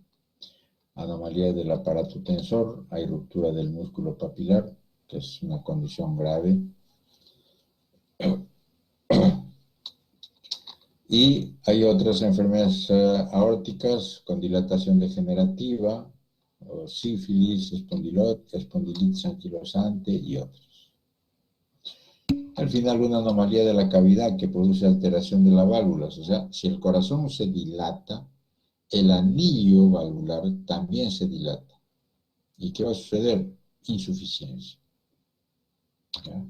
Anomalías del aparato tensor, hay ruptura del músculo papilar, que es una condición grave. Y hay otras enfermedades aórticas con dilatación degenerativa, o sífilis, espondilitis anquilosante y otros. Al final, una anomalía de la cavidad que produce alteración de las válvulas. O sea, si el corazón se dilata, el anillo valvular también se dilata. ¿Y qué va a suceder? Insuficiencia. ¿Ya?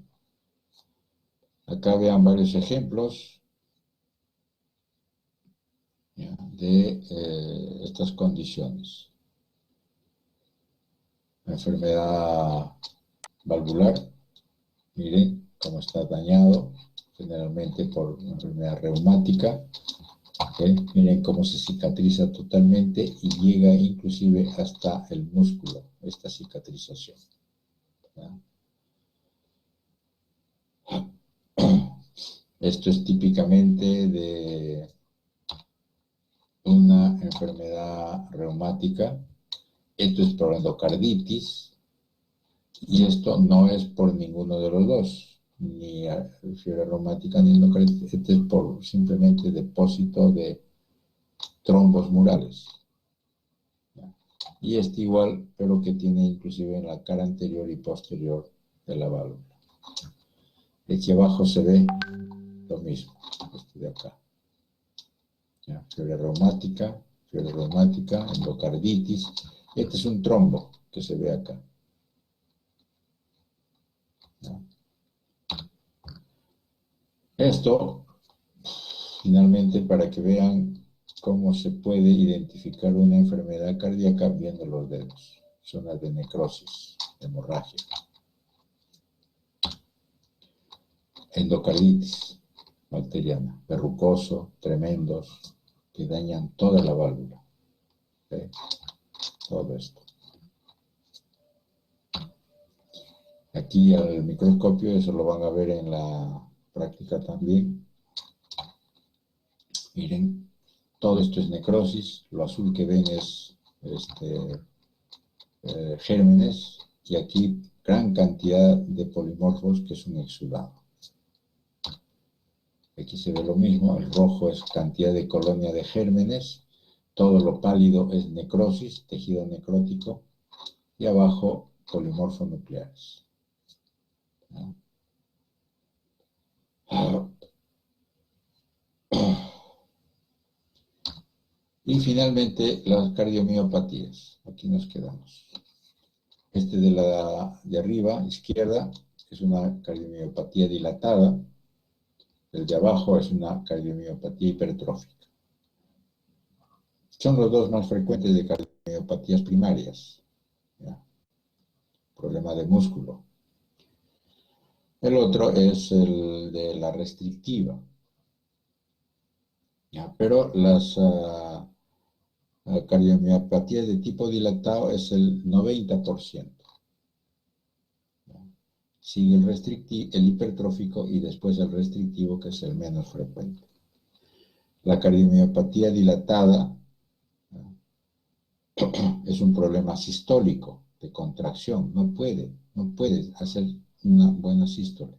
Acá vean varios ejemplos de estas condiciones. Enfermedad valvular, miren cómo está dañado, generalmente por una enfermedad reumática. ¿Okay? Miren cómo se cicatriza totalmente y llega inclusive hasta el músculo, esta cicatrización. ¿Ya? Esto es típicamente de una enfermedad reumática. Esto es por endocarditis y esto no es por ninguno de los dos, ni fiebre reumática ni endocarditis. Este es por simplemente depósito de trombos murales. Y este igual, pero que tiene inclusive en la cara anterior y posterior de la válvula. Aquí abajo se ve lo mismo, este de acá. ¿Ya? Fiebre reumática, endocarditis. Este es un trombo que se ve acá. ¿Ya? Esto, finalmente, para que vean cómo se puede identificar una enfermedad cardíaca viendo los dedos. zonas de necrosis, hemorragia. Endocarditis bacteriana, verrucoso, tremendos, que dañan toda la válvula. ¿Sí? Todo esto. Aquí al microscopio, eso lo van a ver en la práctica también. Miren, todo esto es necrosis, lo azul que ven es gérmenes, y aquí gran cantidad de polimorfos que es un exudado. Aquí se ve lo mismo, el rojo es cantidad de colonia de gérmenes, todo lo pálido es necrosis, tejido necrótico, y abajo polimorfos nucleares. Y finalmente las cardiomiopatías. Aquí nos quedamos. Este de la de arriba, izquierda, es una cardiomiopatía dilatada. El de abajo es una cardiomiopatía hipertrófica. Son los dos más frecuentes de cardiomiopatías primarias. ¿Ya? Problema de músculo. El otro es el de la restrictiva. ¿Ya? Pero las cardiomiopatías de tipo dilatado es el 90%. ¿Ya? Sigue el hipertrófico y después el restrictivo, que es el menos frecuente. La cardiomiopatía dilatada, ¿ya?, es un problema sistólico, de contracción. No puede hacer una buena sístole.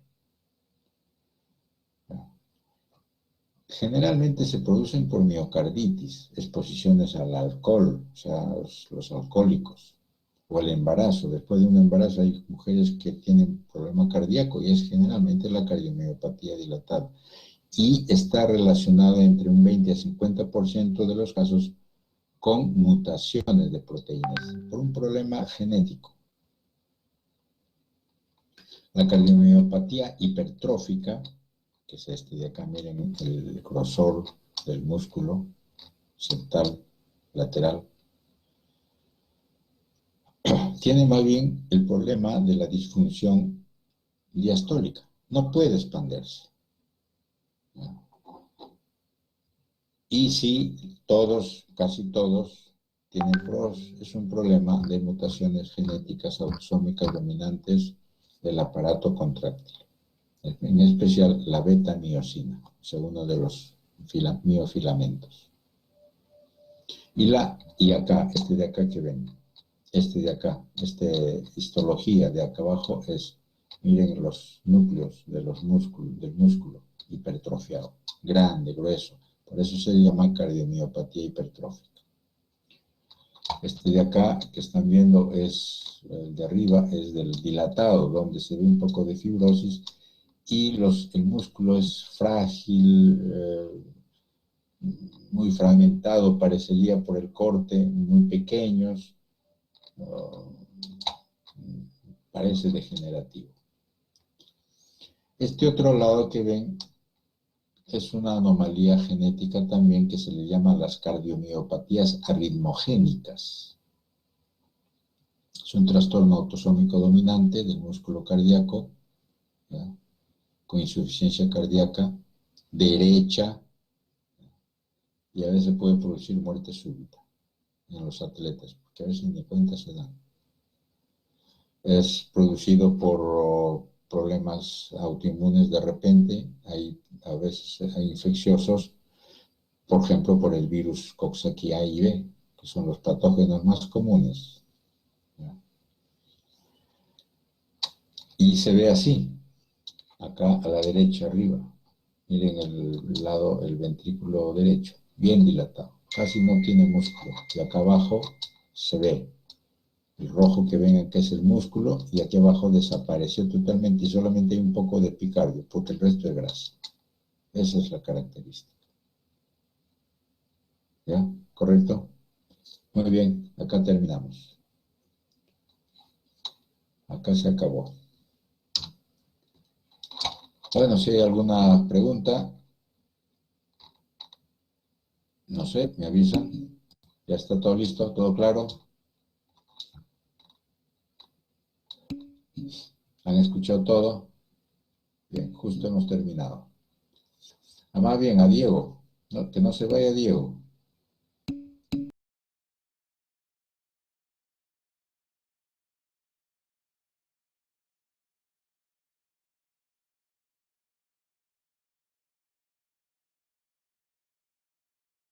Generalmente se producen por miocarditis, exposiciones al alcohol, o sea, los alcohólicos, o el embarazo. Después de un embarazo hay mujeres que tienen problema cardíaco y es generalmente la cardiomiopatía dilatada. Y está relacionada entre un 20 a 50% de los casos con mutaciones de proteínas, por un problema genético. La cardiomiopatía hipertrófica, que es este de acá, miren el grosor del músculo septal lateral, tiene más bien el problema de la disfunción diastólica. No puede expandirse. Y si casi todos tienen es un problema de mutaciones genéticas autosómicas dominantes del aparato contráctil, en especial la beta-miosina, segundo de los miofilamentos. Y acá, este de acá que ven, esta histología de acá abajo es, miren los núcleos de del músculo hipertrofiado, grande, grueso. Por eso se llama cardiomiopatía hipertrófica. Este de acá que están viendo es, el de arriba es del dilatado, donde se ve un poco de fibrosis, y el músculo es frágil, muy fragmentado, parecería por el corte, muy pequeños, parece degenerativo. Este otro lado que ven es una anomalía genética también que se le llama las cardiomiopatías arritmogénicas. Es un trastorno autosómico dominante del músculo cardíaco, ¿ya?, con insuficiencia cardíaca derecha, y a veces puede producir muerte súbita en los atletas, porque a veces ni cuenta se dan. Es producido por problemas autoinmunes de repente, a veces hay infecciosos, por ejemplo, por el virus Coxsackie-A y B, que son los patógenos más comunes. ¿Ya? Y se ve así, acá a la derecha arriba. Miren el ventrículo derecho, bien dilatado, casi no tiene músculo. Y acá abajo se ve el rojo que ven aquí es el músculo, y aquí abajo desapareció totalmente y solamente hay un poco de epicardio, porque el resto es grasa. Esa es la característica. ¿Ya? ¿Correcto? Muy bien, acá terminamos. Acá se acabó. Bueno, si hay alguna pregunta, no sé, me avisan. ¿Ya está todo listo? ¿Todo claro? ¿Han escuchado todo? Bien, justo hemos terminado. Más bien a Diego, que no se vaya Diego.